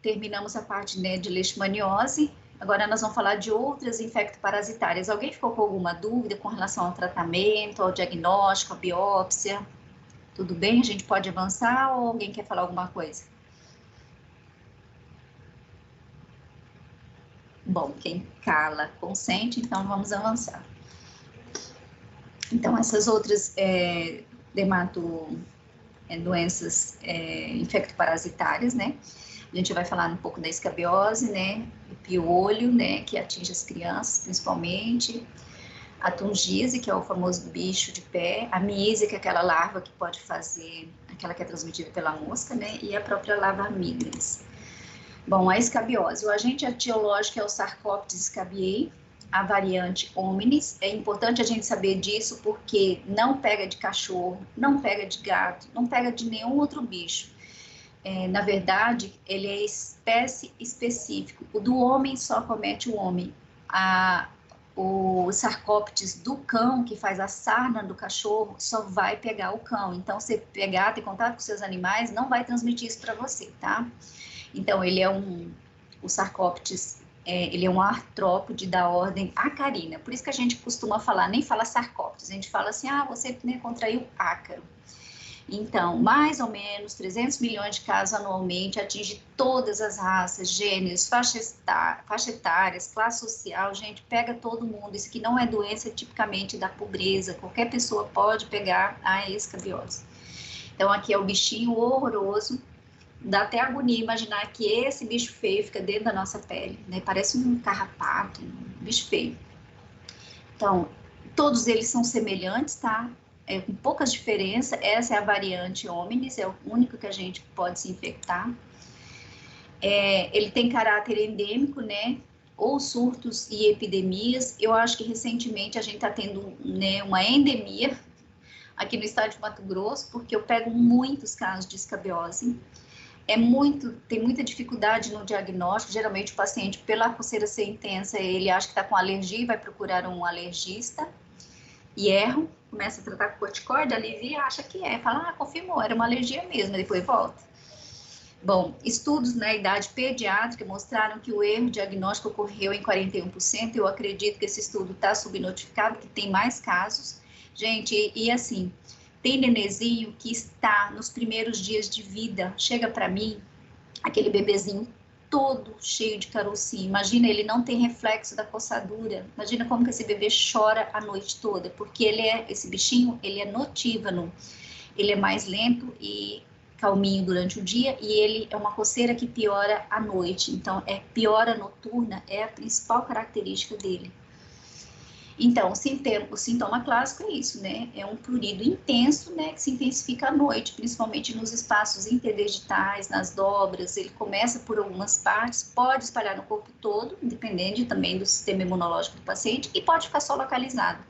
terminamos a parte, né, de leishmaniose. Agora nós vamos falar de outras infectoparasitárias. Alguém ficou com alguma dúvida com relação ao tratamento, ao diagnóstico, à biópsia? Tudo bem? A gente pode avançar ou alguém quer falar alguma coisa? Bom, quem cala consente, então vamos avançar. Então, essas outras doenças infectoparasitárias, né? A gente vai falar um pouco da escabiose, né? O piolho, né? Que atinge as crianças, principalmente. A tungise, que é o famoso bicho de pé. A miíase, que é aquela larva que pode fazer, aquela que é transmitida pela mosca, né? E a própria larva migrans. Bom, a escabiose. O agente etiológico é o Sarcoptes scabiei, a variante hominis. É importante a gente saber disso porque não pega de cachorro, não pega de gato, não pega de nenhum outro bicho. Na verdade, ele é espécie específico. O do homem só comete o homem. O Sarcoptes do cão, que faz a sarna do cachorro, só vai pegar o cão. Então, você pegar, ter contato com seus animais, não vai transmitir isso para você, tá? Então, o Sarcoptes, ele é um artrópode da ordem Acarina. Por isso que a gente costuma falar, nem fala Sarcoptes, a gente fala assim, você contraiu ácaro. Então, mais ou menos 300 milhões de casos anualmente, atinge todas as raças, gêneros, faixas etárias, classe social, gente, pega todo mundo. Isso aqui não é doença tipicamente da pobreza, qualquer pessoa pode pegar a escabiose. Então, aqui é o bichinho horroroso, dá até agonia imaginar que esse bicho feio fica dentro da nossa pele, né? Parece um carrapato, um bicho feio. Então, todos eles são semelhantes, tá? Com poucas diferenças, essa é a variante hominis, é o único que a gente pode se infectar. Ele tem caráter endêmico, né? Ou surtos e epidemias. Eu acho que recentemente a gente está tendo, né, uma endemia aqui no estado de Mato Grosso, porque eu pego muitos casos de escabiose. Tem muita dificuldade no diagnóstico. Geralmente o paciente, pela coceira ser intensa, ele acha que está com alergia e vai procurar um alergista. E erram, começa a tratar com corticoide, alivia, acha que fala, confirmou, era uma alergia mesmo, depois volta. Bom, estudos na idade pediátrica mostraram que o erro diagnóstico ocorreu em 41%, eu acredito que esse estudo está subnotificado, que tem mais casos. Gente, e assim, tem nenezinho que está nos primeiros dias de vida, chega para mim, aquele bebezinho todo cheio de carocinho. Imagina, ele não tem reflexo da coçadura. Imagina como que esse bebê chora a noite toda, porque esse bichinho, ele é notívano. Ele é mais lento e calminho durante o dia e ele é uma coceira que piora à noite. Então, piora noturna é a principal característica dele. Então, o sintoma clássico é isso, né? É um prurido intenso, né? Que se intensifica à noite, principalmente nos espaços interdigitais, nas dobras. Ele começa por algumas partes, pode espalhar no corpo todo, dependendo também do sistema imunológico do paciente, e pode ficar só localizado.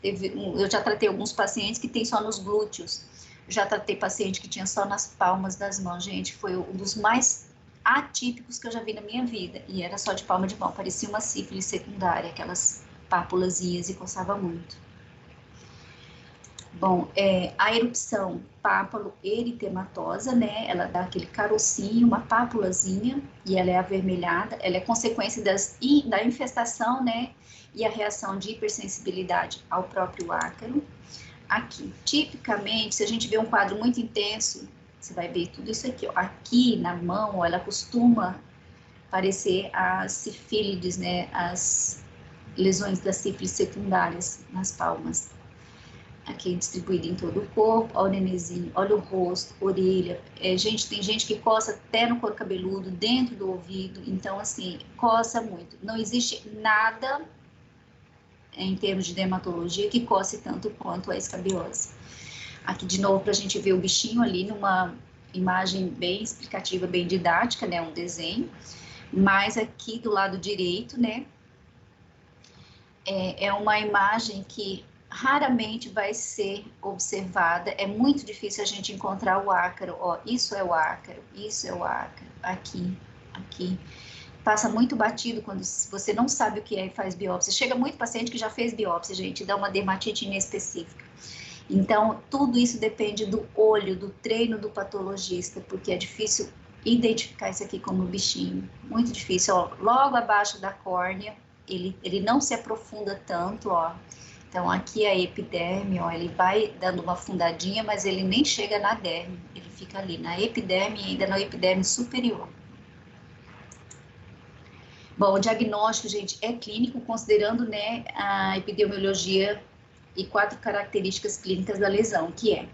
Eu já tratei alguns pacientes que tem só nos glúteos. Já tratei paciente que tinha só nas palmas das mãos. Gente, foi um dos mais atípicos que eu já vi na minha vida. E era só de palma de mão, parecia uma sífilis secundária, aquelas pápulazinhas e coçava muito. Bom, a erupção pápulo-eritematosa, né? Ela dá aquele carocinho, uma pápulazinha, e ela é avermelhada. Ela é consequência da infestação, né? E a reação de hipersensibilidade ao próprio ácaro. Aqui, tipicamente, se a gente vê um quadro muito intenso, você vai ver tudo isso aqui, ó. Aqui na mão, ela costuma parecer as sifílides, né? As lesões das sífilis secundárias nas palmas. Aqui distribuído em todo o corpo, olha o nenezinho, olha o rosto, orelha. Gente, tem gente que coça até no couro cabeludo, dentro do ouvido, então assim, coça muito. Não existe nada em termos de dermatologia que coce tanto quanto a escabiose. Aqui de novo para a gente ver o bichinho ali numa imagem bem explicativa, bem didática, né, um desenho. Mas aqui do lado direito, né, é uma imagem que raramente vai ser observada, é muito difícil a gente encontrar o ácaro, ó, isso é o ácaro, aqui, passa muito batido quando você não sabe o que é e faz biópsia, chega muito paciente que já fez biópsia, gente, dá uma dermatite inespecífica, então tudo isso depende do olho, do treino do patologista, porque é difícil identificar isso aqui como bichinho, muito difícil, ó, logo abaixo da córnea, ele não se aprofunda tanto, ó. Então, aqui a epiderme, ó, ele vai dando uma afundadinha, mas ele nem chega na derme, ele fica ali na epiderme e ainda na epiderme superior. Bom, o diagnóstico, gente, é clínico, considerando, né, a epidemiologia e 4 características clínicas da lesão, que é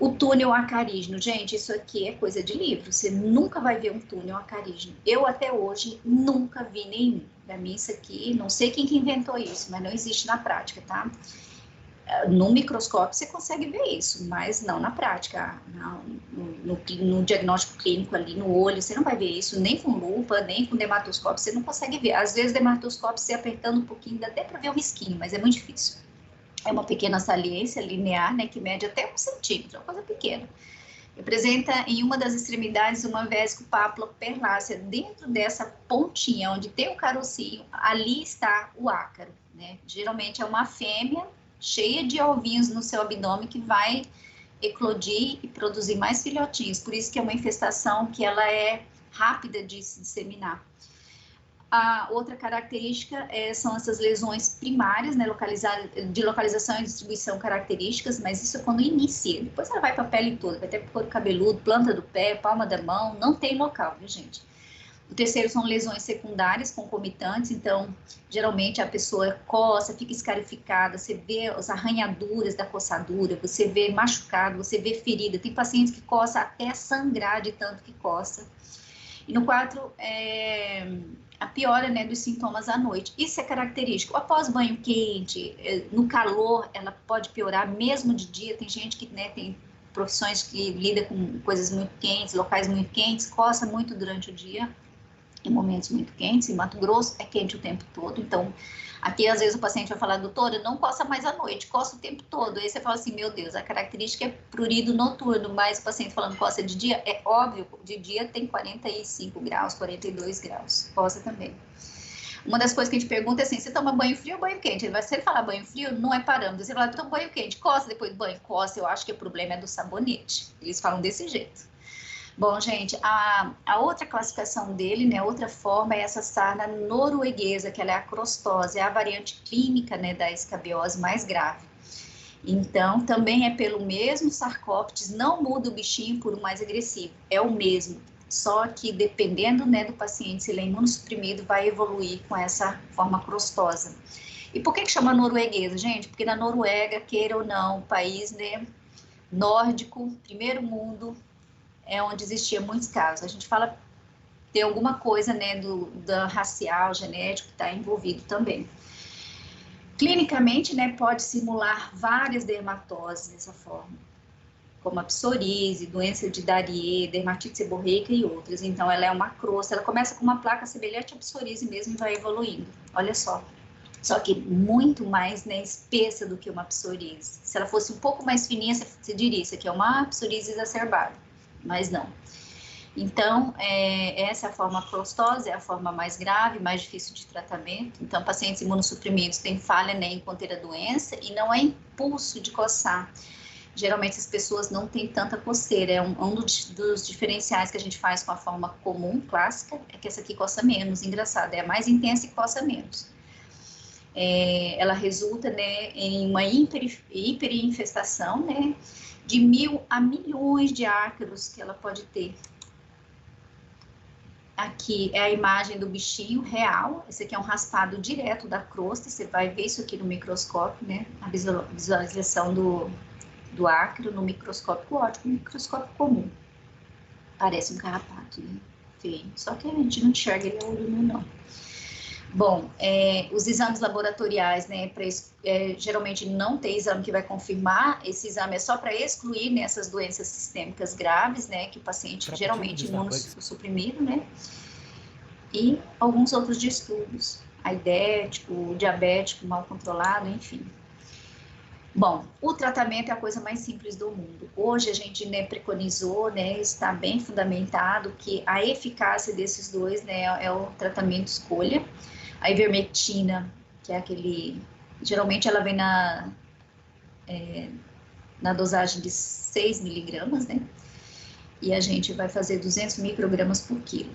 o túnel acarígeno. Gente, isso aqui é coisa de livro, você nunca vai ver um túnel acarígeno. Eu, até hoje, nunca vi nenhum. Para mim, isso aqui, não sei quem que inventou isso, mas não existe na prática, tá? No microscópio você consegue ver isso, mas não na prática. No diagnóstico clínico ali no olho, você não vai ver isso nem com lupa, nem com dermatoscópio, você não consegue ver. Às vezes, dermatoscópio, você apertando um pouquinho, dá até para ver o risquinho, mas é muito difícil. É uma pequena saliência linear, né, que mede até 1 centímetro, é uma coisa pequena. Representa em uma das extremidades uma vesicopápula perlácea. Dentro dessa pontinha onde tem o carocinho, ali está o ácaro, né? Geralmente é uma fêmea cheia de ovinhos no seu abdômen que vai eclodir e produzir mais filhotinhos. Por isso que é uma infestação que ela é rápida de se disseminar. A outra característica são essas lesões primárias, né, de localização e distribuição características, mas isso é quando inicia. Depois ela vai para a pele toda, vai até para o couro cabeludo, planta do pé, palma da mão, não tem local, viu, gente? O terceiro são lesões secundárias, concomitantes, então, geralmente a pessoa coça, fica escarificada, você vê as arranhaduras da coçadura, você vê machucado, você vê ferida. Tem pacientes que coçam até sangrar de tanto que coça. E no 4, a piora, né, dos sintomas à noite. Isso é característico. Após banho quente, no calor, ela pode piorar, mesmo de dia. Tem gente que, né, tem profissões que lida com coisas muito quentes, locais muito quentes, coça muito durante o dia, em momentos muito quentes. Em Mato Grosso é quente o tempo todo, então aqui às vezes o paciente vai falar, doutora, não coça mais à noite, coça o tempo todo. Aí você fala assim, meu Deus, a característica é prurido noturno, mas o paciente falando coça de dia, é óbvio, de dia tem 45 graus, 42 graus, coça também. Uma das coisas que a gente pergunta é assim, você toma banho frio ou banho quente? Se ele falar banho frio, não é parâmetro. Você fala, toma banho quente, coça depois do banho, coça, eu acho que o problema é do sabonete. Eles falam desse jeito. Bom, gente, a outra classificação dele, né, outra forma é essa sarna norueguesa, que ela é a crostose, é a variante clínica, né, da escabiose mais grave. Então, também é pelo mesmo Sarcóptes, não muda o bichinho por um mais agressivo, é o mesmo, só que dependendo, né, do paciente, se ele é imunossuprimido, vai evoluir com essa forma crostosa. E por que chama norueguesa, gente? Porque na Noruega, queira ou não, país, né, nórdico, primeiro mundo, é onde existia muitos casos. A gente fala, tem alguma coisa, né, da racial, genético, que está envolvido também. Clinicamente, né, pode simular várias dermatoses dessa forma, como a psoríase, doença de Darier, dermatite seborreica e outras. Então, ela é uma crosta, ela começa com uma placa semelhante à psoríase mesmo e vai evoluindo. Olha só. Só que muito mais, né, espessa do que uma psoríase. Se ela fosse um pouco mais fininha, você diria, isso aqui é uma psoríase exacerbada. Mas não. Então, essa é a forma crostose, é a forma mais grave, mais difícil de tratamento. Então, pacientes imunossuprimidos têm falha, né, em conter a doença e não é impulso de coçar. Geralmente, as pessoas não têm tanta coceira. É um dos diferenciais que a gente faz com a forma comum, clássica, é que essa aqui coça menos. Engraçado, é a mais intensa e coça menos. Ela resulta, né, em uma hiperinfestação, né, de 1.000 a milhões de ácaros que ela pode ter. Aqui é a imagem do bichinho real, esse aqui é um raspado direto da crosta, você vai ver isso aqui no microscópio, né, a visualização do ácaro no microscópio óptico, no microscópio comum. Parece um carrapato, né, feio, só que a gente não enxerga ele a olho nu, não. Bom, os exames laboratoriais, né, geralmente não tem exame que vai confirmar, esse exame é só para excluir, né, essas doenças sistêmicas graves, né, que o paciente geralmente imunossuprimido, né, e alguns outros distúrbios, aidético, diabético, mal controlado, enfim. Bom, o tratamento é a coisa mais simples do mundo. Hoje a gente, né, preconizou, né, está bem fundamentado que a eficácia desses dois, né, é o tratamento escolha. A ivermectina, que é aquele, geralmente ela vem na dosagem de 6 miligramas, né? E a gente vai fazer 200 microgramas por quilo,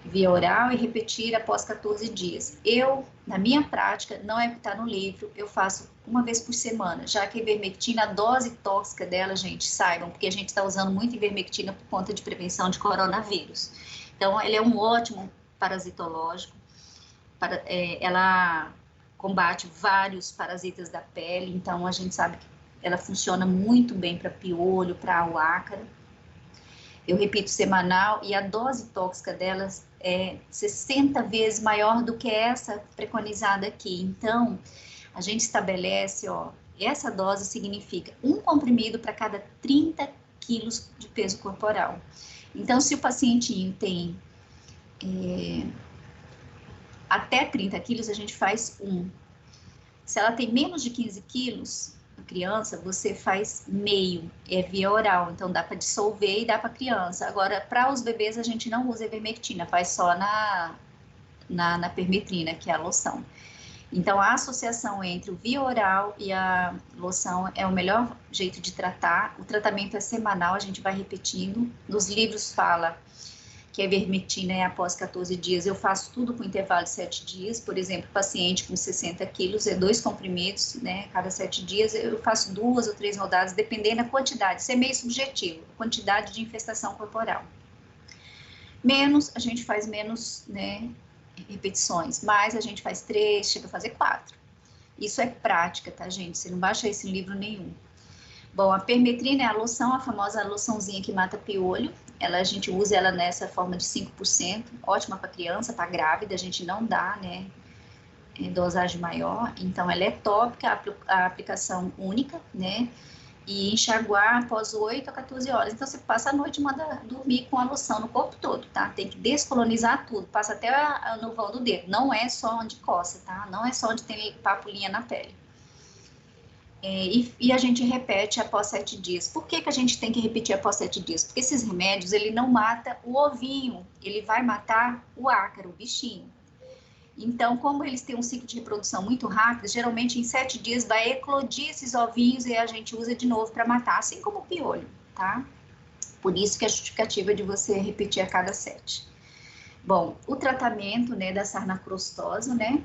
via oral e repetir após 14 dias. Eu, na minha prática, não é o que está no livro, eu faço uma vez por semana, já que a ivermectina, a dose tóxica dela, gente, saibam, porque a gente está usando muito ivermectina por conta de prevenção de coronavírus. Então, ele é um ótimo parasitológico. Ela combate vários parasitas da pele, então a gente sabe que ela funciona muito bem para piolho, para o ácaro. Eu repito semanal e a dose tóxica delas é 60 vezes maior do que essa preconizada aqui. Então, a gente estabelece, ó, Essa dose significa um comprimido para cada 30 quilos de peso corporal. Então, se o pacientinho tem até 30 quilos, a gente faz um. Se ela tem menos de 15 quilos, a criança, você faz meio, é via oral, então dá para dissolver e dá para criança. Agora, para os bebês, a gente não usa ivermectina, faz só na permetrina, que é a loção. Então, a associação entre o via oral e a loção é o melhor jeito de tratar. O tratamento é semanal, a gente vai repetindo. Nos livros fala que a ivermectina é após 14 dias. Eu faço tudo com intervalo de 7 dias. Por exemplo, paciente com 60 quilos, 2 comprimidos, né? Cada 7 dias eu faço 2 ou 3 rodadas, dependendo da quantidade. Isso é meio subjetivo, quantidade de infestação corporal. Menos, a gente faz menos, né, repetições, mas a gente faz 3, chega a fazer 4. Isso é prática, tá, gente? Você não baixa esse em livro nenhum. Bom, a permetrina é a loção, a famosa loçãozinha que mata piolho. A gente usa ela nessa forma de 5%, ótima para criança, para grávida, a gente não dá, né, dosagem maior. Então, ela é tópica, a aplicação única, né, e enxaguar após 8 a 14 horas. Então, você passa a noite e manda dormir com a loção no corpo todo, tá? Tem que descolonizar tudo, passa até no vão do dedo. Não é só onde coça, tá? Não é só onde tem papulinha na pele. E a gente repete após 7 dias. Por que a gente tem que repetir após 7 dias? Porque esses remédios, ele não mata o ovinho, ele vai matar o ácaro, o bichinho. Então, como eles têm um ciclo de reprodução muito rápido, geralmente em 7 dias vai eclodir esses ovinhos e a gente usa de novo para matar, assim como o piolho, tá? Por isso que a justificativa de você repetir a cada 7. Bom, o tratamento, né, da sarna crostose, né,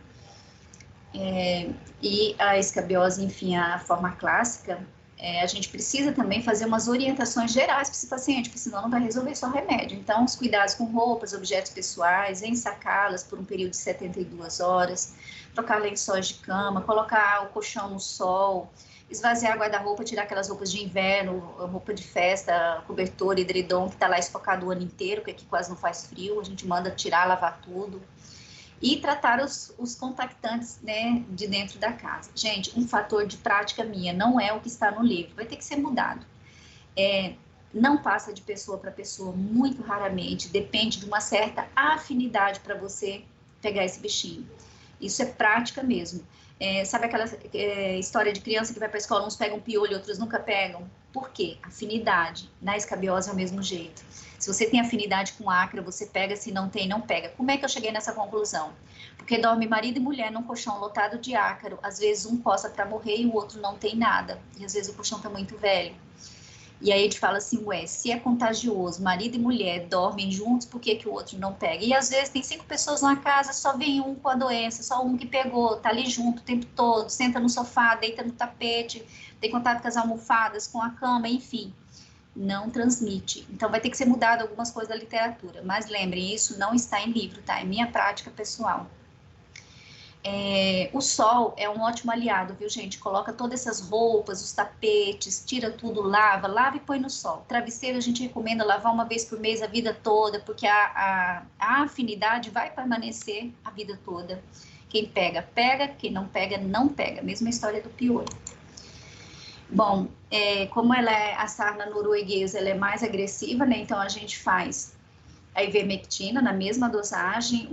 e a escabiose, enfim, a forma clássica, a gente precisa também fazer umas orientações gerais para esse paciente, porque senão não vai resolver só remédio. Então, os cuidados com roupas, objetos pessoais, ensacá-las por um período de 72 horas, trocar lençóis de cama, colocar o colchão no sol, esvaziar guarda-roupa, tirar aquelas roupas de inverno, roupa de festa, cobertor, edredom, que está lá estocado o ano inteiro, porque aqui quase não faz frio, a gente manda tirar, lavar tudo. E tratar os contactantes, né, de dentro da casa. Gente, um fator de prática minha, não é o que está no livro, vai ter que ser mudado. Não passa de pessoa para pessoa, muito raramente, depende de uma certa afinidade para você pegar esse bichinho. Isso é prática mesmo. Sabe aquela história de criança que vai para a escola, uns pegam piolho, outros nunca pegam? Por quê? Afinidade. Na escabiose é o mesmo jeito. Se você tem afinidade com ácaro, você pega, se não tem, não pega. Como é que eu cheguei nessa conclusão? Porque dorme marido e mulher num colchão lotado de ácaro, às vezes um coça para morrer e o outro não tem nada, e às vezes o colchão está muito velho. E aí a gente fala assim, ué, se é contagioso, marido e mulher dormem juntos, por que o outro não pega? E às vezes tem 5 pessoas na casa, só vem um com a doença, só um que pegou, tá ali junto o tempo todo, senta no sofá, deita no tapete, tem contato com as almofadas, com a cama, enfim. Não transmite. Então, vai ter que ser mudado algumas coisas da literatura. Mas lembrem, isso não está em livro, tá? É minha prática pessoal. O sol é um ótimo aliado, viu, gente? Coloca todas essas roupas, os tapetes, tira tudo, lava e põe no sol. Travesseiro, a gente recomenda lavar uma vez por mês a vida toda, porque a afinidade vai permanecer a vida toda. Quem pega, pega. Quem não pega, não pega. Mesma história do piolho. Bom, como a sarna norueguesa, ela é mais agressiva, né? Então, a gente faz a ivermectina na mesma dosagem,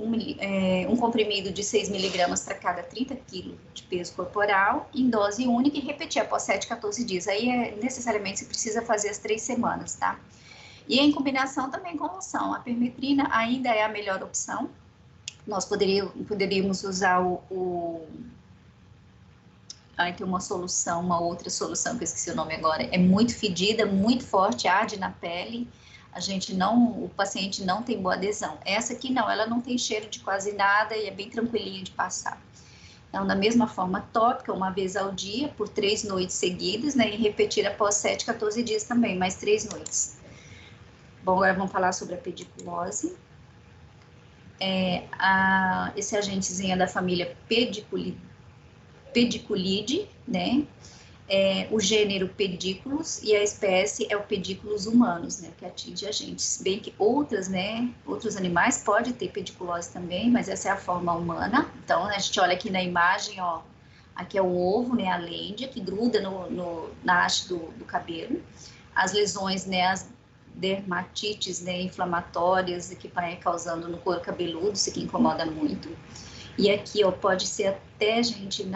um comprimido de 6 miligramas para cada 30 quilos de peso corporal, em dose única e repetir após 7, 14 dias. Aí, necessariamente, você precisa fazer as 3 semanas, tá? E em combinação também com loção. A permetrina ainda é a melhor opção. Nós poderíamos usar Aí tem uma outra solução que eu esqueci o nome agora, é muito fedida, muito forte, arde na pele, o paciente não tem boa adesão. Essa aqui não, ela não tem cheiro de quase nada e é bem tranquilinha de passar. Então, da mesma forma, tópica, uma vez ao dia, por 3 noites seguidas, né, e repetir após 7, 14 dias também, mais 3 noites. Bom, agora vamos falar sobre a pediculose. Esse agentezinho é da família Pediculidae, né? O gênero Pediculus e a espécie é o Pediculus humanus, né? Que atinge a gente. Se bem que outros animais podem ter pediculose também, mas essa é a forma humana. Então, a gente olha aqui na imagem, ó, Aqui é o ovo, né, a lêndia, que gruda na haste do cabelo. As lesões, né, as dermatites, né, inflamatórias, que vai causando no couro cabeludo, isso que incomoda muito. E aqui, ó, pode ser até, gente,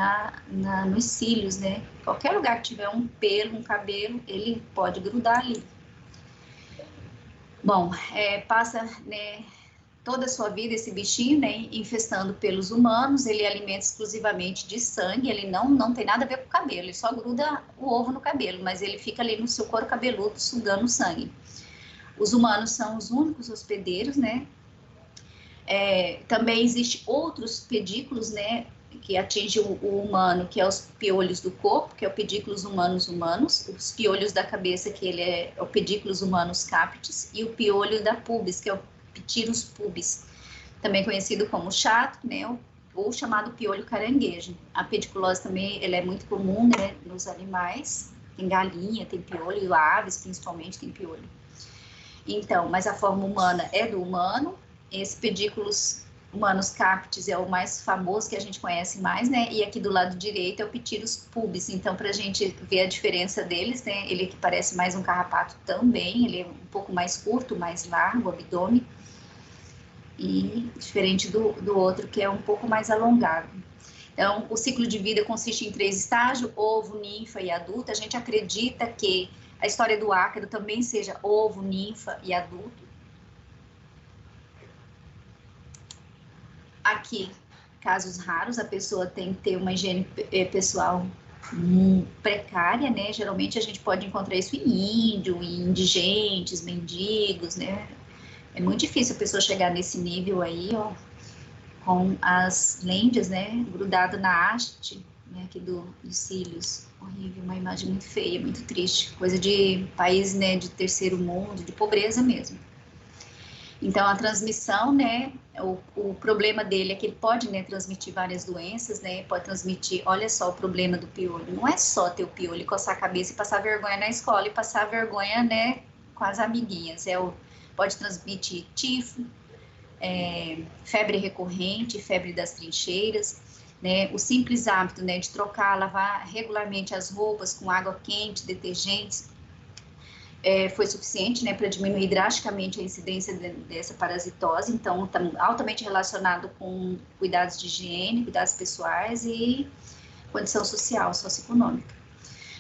nos cílios, né? Qualquer lugar que tiver um pelo, um cabelo, ele pode grudar ali. Bom, passa, né, toda a sua vida esse bichinho, né, infestando pelos humanos, ele alimenta exclusivamente de sangue, ele não tem nada a ver com o cabelo, ele só gruda o ovo no cabelo, mas ele fica ali no seu couro cabeludo sugando sangue. Os humanos são os únicos hospedeiros, né? Também existem outros pedículos, né, que atingem o humano, que é os piolhos do corpo, que é o pedículos humanos, os piolhos da cabeça, que ele é o pedículos humanos capitis, e o piolho da pubis, que é o Ptilus pubis, também conhecido como chato, né, ou chamado piolho caranguejo. A pediculose também, ela é muito comum, né, nos animais, tem galinha, tem piolho, aves principalmente tem piolho. Então, mas a forma humana é do humano. Esse pedículos humanos capitis é o mais famoso, que a gente conhece mais, né? E aqui do lado direito é o Ptilus pubis. Então, para a gente ver a diferença deles, né? Ele que parece mais um carrapato também, ele é um pouco mais curto, mais largo, o abdômen. E diferente do outro, que é um pouco mais alongado. Então, o ciclo de vida consiste em 3 estágios, ovo, ninfa e adulto. A gente acredita que a história do ácaro também seja ovo, ninfa e adulto. Aqui, casos raros, a pessoa tem que ter uma higiene pessoal precária, né? Geralmente a gente pode encontrar isso em índio, em indigentes, mendigos, né? É muito difícil a pessoa chegar nesse nível aí, ó, com as lêndias, né, grudado na haste, né, aqui dos cílios. Horrível, uma imagem muito feia, muito triste, coisa de país, né, de terceiro mundo, de pobreza mesmo. Então, a transmissão, né, o problema dele é que ele pode, né, transmitir várias doenças, né, pode transmitir, olha só o problema do piolho, não é só ter o piolho, coçar a cabeça e passar vergonha na escola e passar vergonha, né, com as amiguinhas, pode transmitir tifo, febre recorrente, febre das trincheiras, né, o simples hábito, né, de trocar, lavar regularmente as roupas com água quente, detergentes, foi suficiente, né, para diminuir drasticamente a incidência dessa parasitose. Então, está altamente relacionado com cuidados de higiene, cuidados pessoais e condição social, socioeconômica.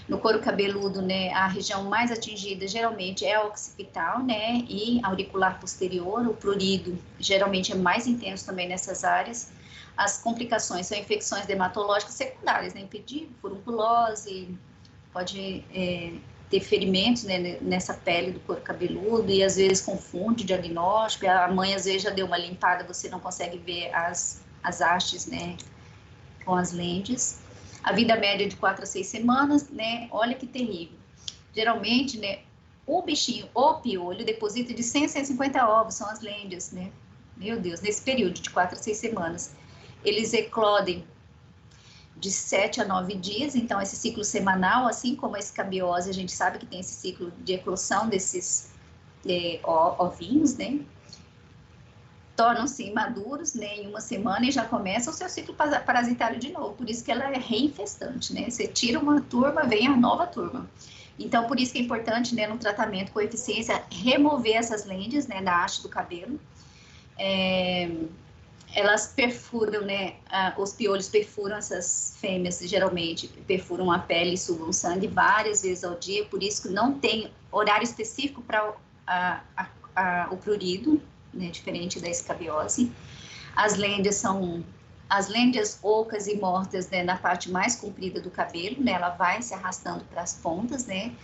No couro cabeludo, né, a região mais atingida geralmente é a occipital, né, e auricular posterior. O prurido geralmente é mais intenso também nessas áreas. As complicações são infecções dermatológicas secundárias, né, impedimento, furunculose, pode ter ferimentos, né, nessa pele do couro cabeludo, e às vezes confunde o diagnóstico. A mãe às vezes já deu uma limpada, você não consegue ver as hastes, né, com as lentes. A vida média é de 4 a 6 semanas, né, olha que terrível. Geralmente, né, o bichinho, o piolho, deposita de 100 a 150 ovos, são as lêndias, né, meu Deus, nesse período de 4 a 6 semanas. Eles eclodem de 7 a 9 dias, então esse ciclo semanal, assim como a escabiose, a gente sabe que tem esse ciclo de eclosão desses ovinhos, né, tornam-se maduros, né, em uma semana e já começa o seu ciclo parasitário de novo, por isso que ela é reinfestante, né, você tira uma turma, vem a nova turma. Então, por isso que é importante, né, no tratamento com eficiência, remover essas lêndias, né, da haste do cabelo. Elas perfuram, né, os piolhos perfuram essas fêmeas, geralmente perfuram a pele e sugam sangue várias vezes ao dia, por isso que não tem horário específico para o prurido, né, diferente da escabiose. As lêndias são as lêndias ocas e mortas, né, na parte mais comprida do cabelo, né, ela vai se arrastando para as pontas, né,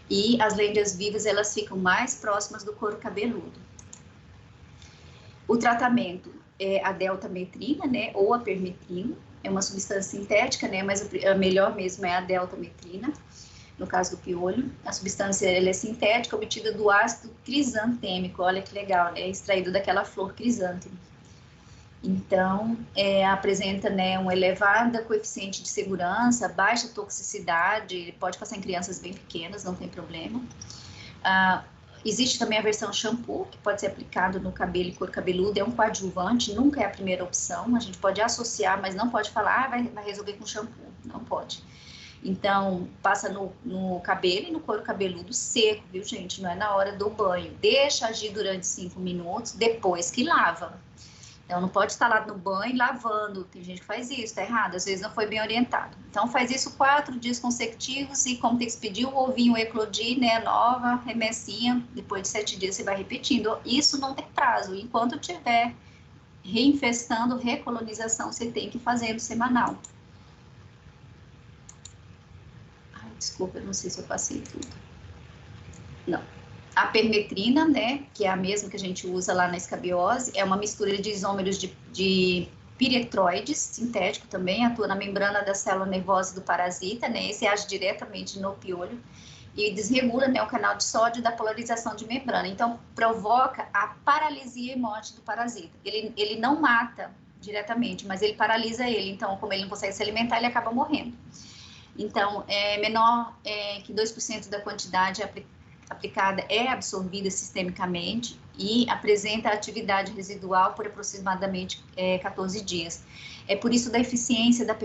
e as lêndias vivas, elas ficam mais próximas do couro cabeludo. O tratamento é a deltametrina, né, ou a permetrina, é uma substância sintética, né, mas a melhor mesmo é a deltametrina, no caso do piolho. A substância, ela é sintética, obtida do ácido crisantêmico, olha que legal, né, extraído daquela flor crisântemo. Então, apresenta, né, um elevado coeficiente de segurança, baixa toxicidade, pode passar em crianças bem pequenas, não tem problema. Existe também a versão shampoo, que pode ser aplicado no cabelo e couro cabeludo, é um coadjuvante, nunca é a primeira opção, a gente pode associar, mas não pode falar, vai resolver com shampoo. não pode. Então, passa no cabelo e no couro cabeludo seco, viu, gente? Não é na hora do banho. Deixa agir durante 5 minutos, depois que lava. Então, não pode estar lá no banho lavando. Tem gente que faz isso, tá errado. Às vezes não foi bem orientado. Então, faz isso 4 dias consecutivos e como tem que se pedir o ovinho eclodir, né, nova remessinha, depois de 7 dias você vai repetindo. Isso não tem prazo. Enquanto tiver reinfestando, recolonização, você tem que fazer no semanal. Ai, desculpa, eu não sei se eu passei tudo. Não. A permetrina, né, que é a mesma que a gente usa lá na escabiose, é uma mistura de isômeros de piretroides, sintético também, atua na membrana da célula nervosa do parasita, né, esse age diretamente no piolho e desregula, né, o canal de sódio da polarização de membrana. Então, provoca a paralisia e morte do parasita. Ele não mata diretamente, mas ele paralisa ele. Então, como ele não consegue se alimentar, ele acaba morrendo. Então, é menor que 2% da quantidade aplicada é absorvida sistemicamente e apresenta atividade residual por aproximadamente 14 dias. É por isso da eficiência da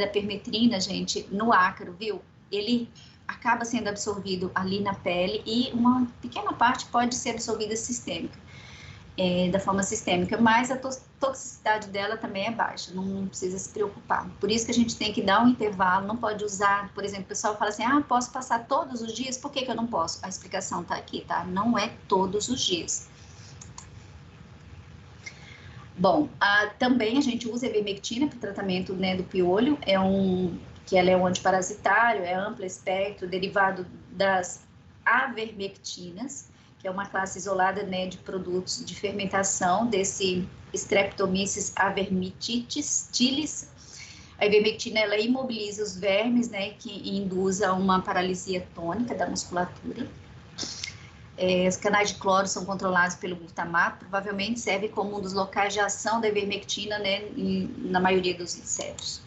permetrina, gente, no ácaro, viu? Ele acaba sendo absorvido ali na pele e uma pequena parte pode ser absorvida da forma sistêmica, mas a toxicidade dela também é baixa, não precisa se preocupar. Por isso que a gente tem que dar um intervalo, não pode usar, por exemplo, o pessoal fala assim, posso passar todos os dias? Por que eu não posso? A explicação tá aqui, tá? Não é todos os dias. Bom, também a gente usa a ivermectina para o tratamento, né, do piolho, que ela é um antiparasitário, é amplo espectro, derivado das avermectinas, que é uma classe isolada, né, de produtos de fermentação desse Streptomyces avermititis. A ivermectina, ela imobiliza os vermes, né, que induz a uma paralisia tônica da musculatura. Os canais de cloro são controlados pelo glutamato, provavelmente serve como um dos locais de ação da ivermectina, né, na maioria dos insetos.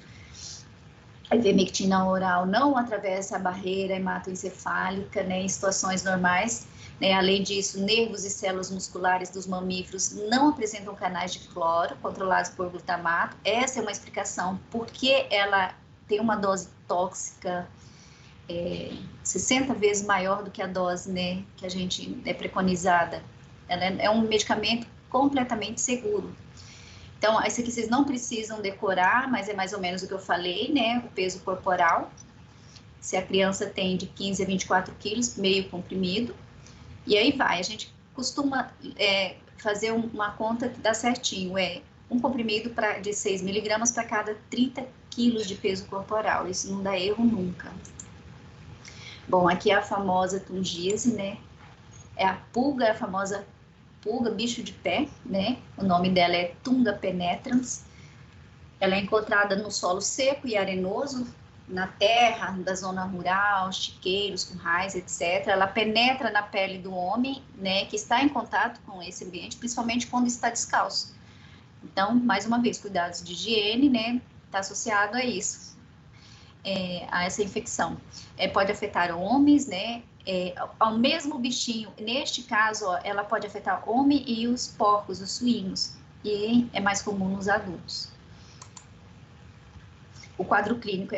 A ivermectina oral não atravessa a barreira hematoencefálica, né, em situações normais. Né? Além disso, nervos e células musculares dos mamíferos não apresentam canais de cloro controlados por glutamato. Essa é uma explicação porque ela tem uma dose tóxica 60 vezes maior do que a dose, né, que a gente é preconizada. Ela é um medicamento completamente seguro. Então, esse aqui vocês não precisam decorar, mas é mais ou menos o que eu falei, né, o peso corporal. Se a criança tem de 15 a 24 quilos, meio comprimido. E aí vai, a gente costuma fazer uma conta que dá certinho, um comprimido de 6 miligramas para cada 30 quilos de peso corporal, isso não dá erro nunca. Bom, aqui é a famosa tungíase, né, é a famosa pulga, bicho de pé, né, o nome dela é Tunga penetrans, ela é encontrada no solo seco e arenoso, na terra, da zona rural, chiqueiros, currais, etc. Ela penetra na pele do homem, né, que está em contato com esse ambiente, principalmente quando está descalço. Então, mais uma vez, cuidados de higiene, né, está associado a isso, a essa infecção. Pode afetar homens, né, ao mesmo bichinho, neste caso, ela pode afetar o homem e os porcos, os suínos, e é mais comum nos adultos. O quadro clínico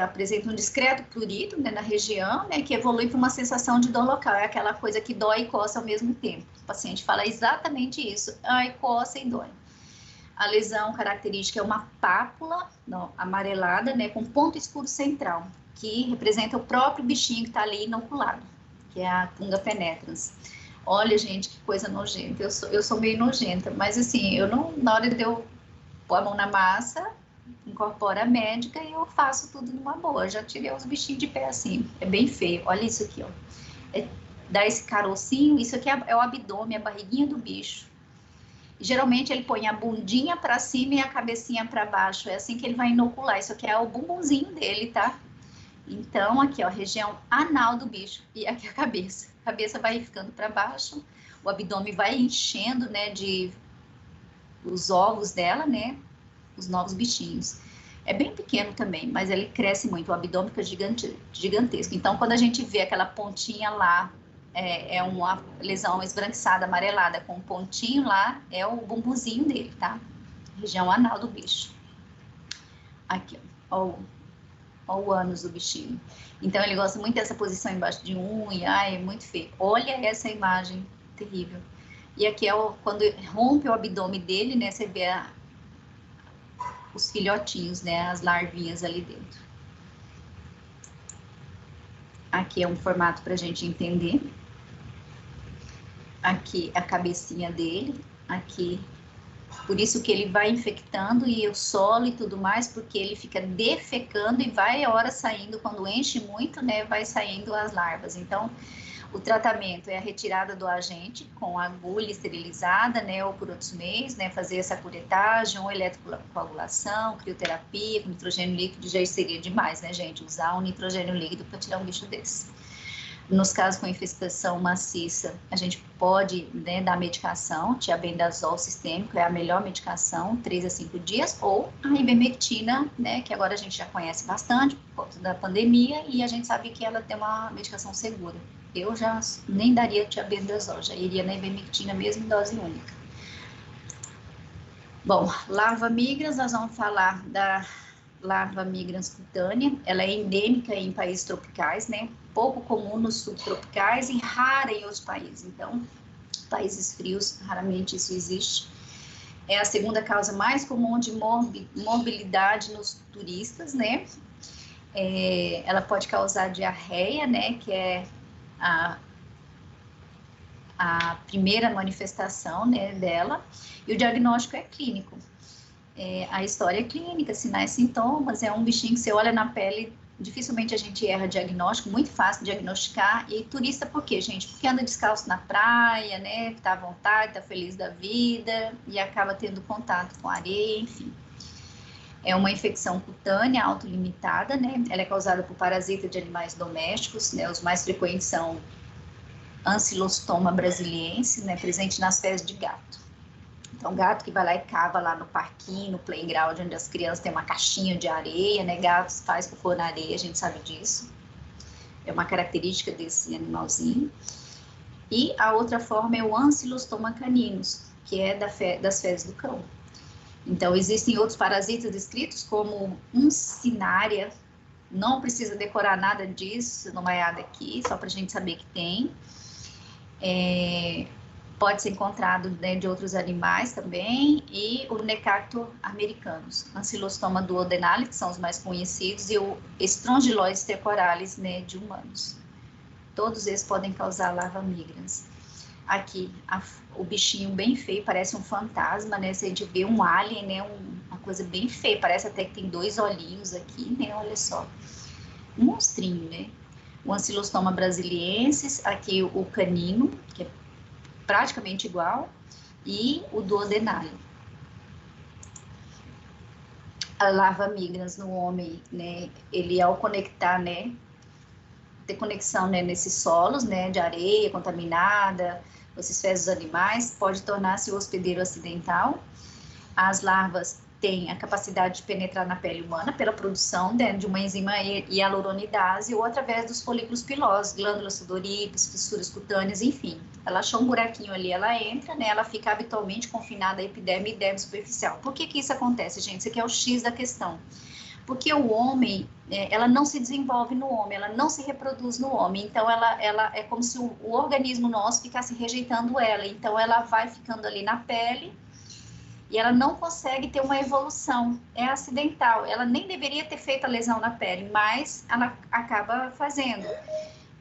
apresenta um discreto prurido, né, na região, né, que evolui para uma sensação de dor local. É aquela coisa que dói e coça ao mesmo tempo. O paciente fala exatamente isso. Coça e dói. A lesão característica é uma pápula amarelada, né, com ponto escuro central, que representa o próprio bichinho que está ali inoculado, que é a Tunga penetrans. Olha, gente, que coisa nojenta. Eu sou meio nojenta, mas assim, na hora de eu pôr a mão na massa, incorpora a médica e eu faço tudo numa boa. Já tirei os bichinhos de pé assim, é bem feio. Olha isso aqui, ó. Dá esse carocinho, isso aqui é o abdômen, a barriguinha do bicho. Geralmente ele põe a bundinha para cima e a cabecinha para baixo, é assim que ele vai inocular. Isso aqui é o bumbumzinho dele, tá? Então, aqui, ó, região anal do bicho e aqui a cabeça. A cabeça vai ficando para baixo, o abdômen vai enchendo, né, os ovos dela, né, os novos bichinhos. É bem pequeno também, mas ele cresce muito, o abdômen fica gigantesco. Então, quando a gente vê aquela pontinha lá, é uma lesão esbranquiçada, amarelada, com um pontinho lá, é o bumbumzinho dele, tá? Região anal do bicho. Aqui, ó, Olha o ânus do bichinho. Então, ele gosta muito dessa posição embaixo de unha, ai, é muito feio. Olha essa imagem terrível. E aqui é quando rompe o abdômen dele, né, você vê os filhotinhos, né, as larvinhas ali dentro. Aqui é um formato para a gente entender. Aqui a cabecinha dele, aqui. Por isso que ele vai infectando e o solo e tudo mais, porque ele fica defecando e vai a hora saindo, quando enche muito, né, vai saindo as larvas. Então, o tratamento é a retirada do agente com agulha esterilizada, né, ou por outros meios, né, fazer essa curetagem, ou eletrocoagulação, crioterapia, com nitrogênio líquido já seria demais, né, gente, usar um nitrogênio líquido para tirar um bicho desse. Nos casos com infestação maciça, a gente pode, né, dar medicação, tiabendazol sistêmico é a melhor medicação, 3 a 5 dias, ou a ivermectina, né, que agora a gente já conhece bastante por conta da pandemia e a gente sabe que ela tem uma medicação segura. Eu já nem daria tiabendazol, já iria na ivermectina mesmo em dose única. Bom, larva migrans, nós vamos falar da larva migrans cutânea, ela é endêmica em países tropicais, né? Pouco comum nos subtropicais e rara em outros países. Então, países frios, raramente isso existe. É a segunda causa mais comum de morbilidade nos turistas, né? Ela pode causar diarreia, né? Que é a primeira manifestação, né, dela. E o diagnóstico é clínico. A história é clínica, sinais, sintomas, é um bichinho que você olha na pele, dificilmente a gente erra diagnóstico, muito fácil diagnosticar. E turista por quê, gente? Porque anda descalço na praia, né, tá à vontade, tá feliz da vida e acaba tendo contato com areia, enfim. É uma infecção cutânea autolimitada, né, ela é causada por parasita de animais domésticos, né, os mais frequentes são Ancylostoma brasiliensis, né, presente nas fezes de gato. Então, gato que vai lá e cava lá no parquinho, no playground, onde as crianças têm uma caixinha de areia, né? Gatos faz cocô na areia, a gente sabe disso. É uma característica desse animalzinho. E a outra forma é o Ancylostoma caninus, que é das fezes do cão. Então, existem outros parasitas descritos, como Uncinária. Não precisa decorar nada disso, não é nada aqui, só para a gente saber que tem. Pode ser encontrado, né, de outros animais também, e o Necacto americanus, Ancylostoma duodenale, que são os mais conhecidos, e o Strongyloides stercoralis, né, de humanos. Todos esses podem causar larva migrans. Aqui, o bichinho bem feio, parece um fantasma, né, se a gente vê um alien, né, uma coisa bem feia, parece até que tem 2 olhinhos aqui, né, olha só. Um monstrinho, né. O Ancylostoma brasiliensis, aqui o canino, que é praticamente igual, e o duodenale. A larva migrans no homem, né, ele ao conectar, né, ter conexão, né, nesses solos, né, de areia contaminada, esses fezes animais, pode tornar-se hospedeiro acidental. As larvas têm a capacidade de penetrar na pele humana pela produção, né, de uma enzima hialuronidase ou através dos folículos pilosos, glândulas sudoríparas, fissuras cutâneas, enfim. Ela achou um buraquinho ali, ela entra, né, ela fica habitualmente confinada à epiderme e derme superficial. Por que isso acontece, gente? Isso aqui é o X da questão. Porque o homem, ela não se desenvolve no homem, ela não se reproduz no homem, então ela é como se o organismo nosso ficasse rejeitando ela, então ela vai ficando ali na pele, e ela não consegue ter uma evolução, é acidental. Ela nem deveria ter feito a lesão na pele, mas ela acaba fazendo.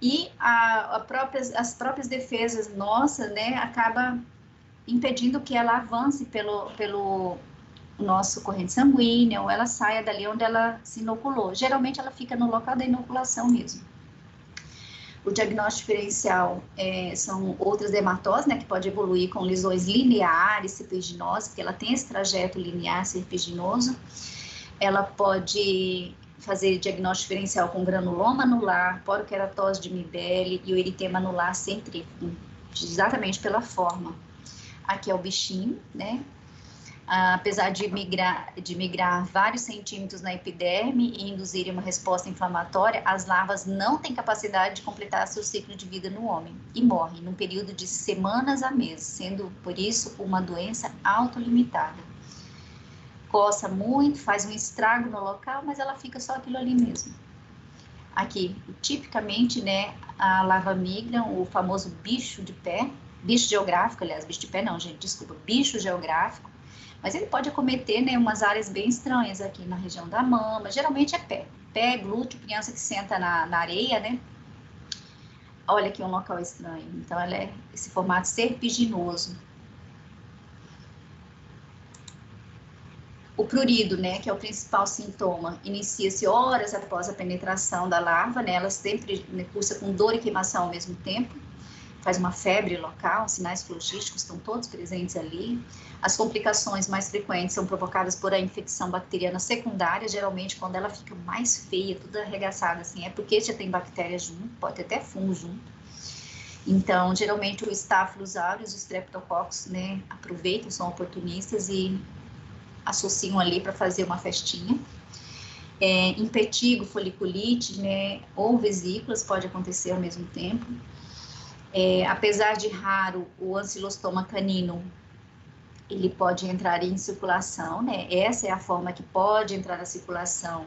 E as próprias defesas nossas, né, acaba impedindo que ela avance pelo nosso corrente sanguínea, ou ela saia dali onde ela se inoculou. Geralmente ela fica no local da inoculação mesmo. O diagnóstico diferencial são outras dermatoses, né, que pode evoluir com lesões lineares, serpiginose, porque ela tem esse trajeto linear serpiginoso. Ela pode fazer diagnóstico diferencial com granuloma anular, porokeratose de Mibelli e o eritema anular centrífugo, exatamente pela forma. Aqui é o bichinho, né? Apesar de migrar vários centímetros na epiderme e induzir uma resposta inflamatória, as larvas não têm capacidade de completar seu ciclo de vida no homem e morrem num período de semanas a meses, sendo, por isso, uma doença autolimitada. coça muito, faz um estrago no local, mas ela fica só aquilo ali mesmo. Aqui, tipicamente, né, a larva migra, o famoso bicho de pé, bicho geográfico, aliás, bicho de pé não, gente, desculpa, bicho geográfico, mas ele pode acometer, né, umas áreas bem estranhas aqui na região da mama, geralmente é pé, glúteo, criança que senta na areia, né, olha aqui um local estranho, então ela é esse formato serpiginoso. O prurido, né, que é o principal sintoma, inicia-se horas após a penetração da larva, né, ela sempre cursa com dor e queimação ao mesmo tempo, faz uma febre local, sinais flogísticos estão todos presentes ali. As complicações mais frequentes são provocadas por a infecção bacteriana secundária, geralmente quando ela fica mais feia, toda arregaçada, assim, é porque já tem bactéria junto, pode ter até fungo junto. Então, geralmente o Staphylococcus aureus, os Streptococcus, né, aproveitam, são oportunistas e associam ali para fazer uma festinha. Impetigo, foliculite, né, ou vesículas pode acontecer ao mesmo tempo. Apesar de raro, o ancilostoma canino, ele pode entrar em circulação, né, essa é a forma que pode entrar na circulação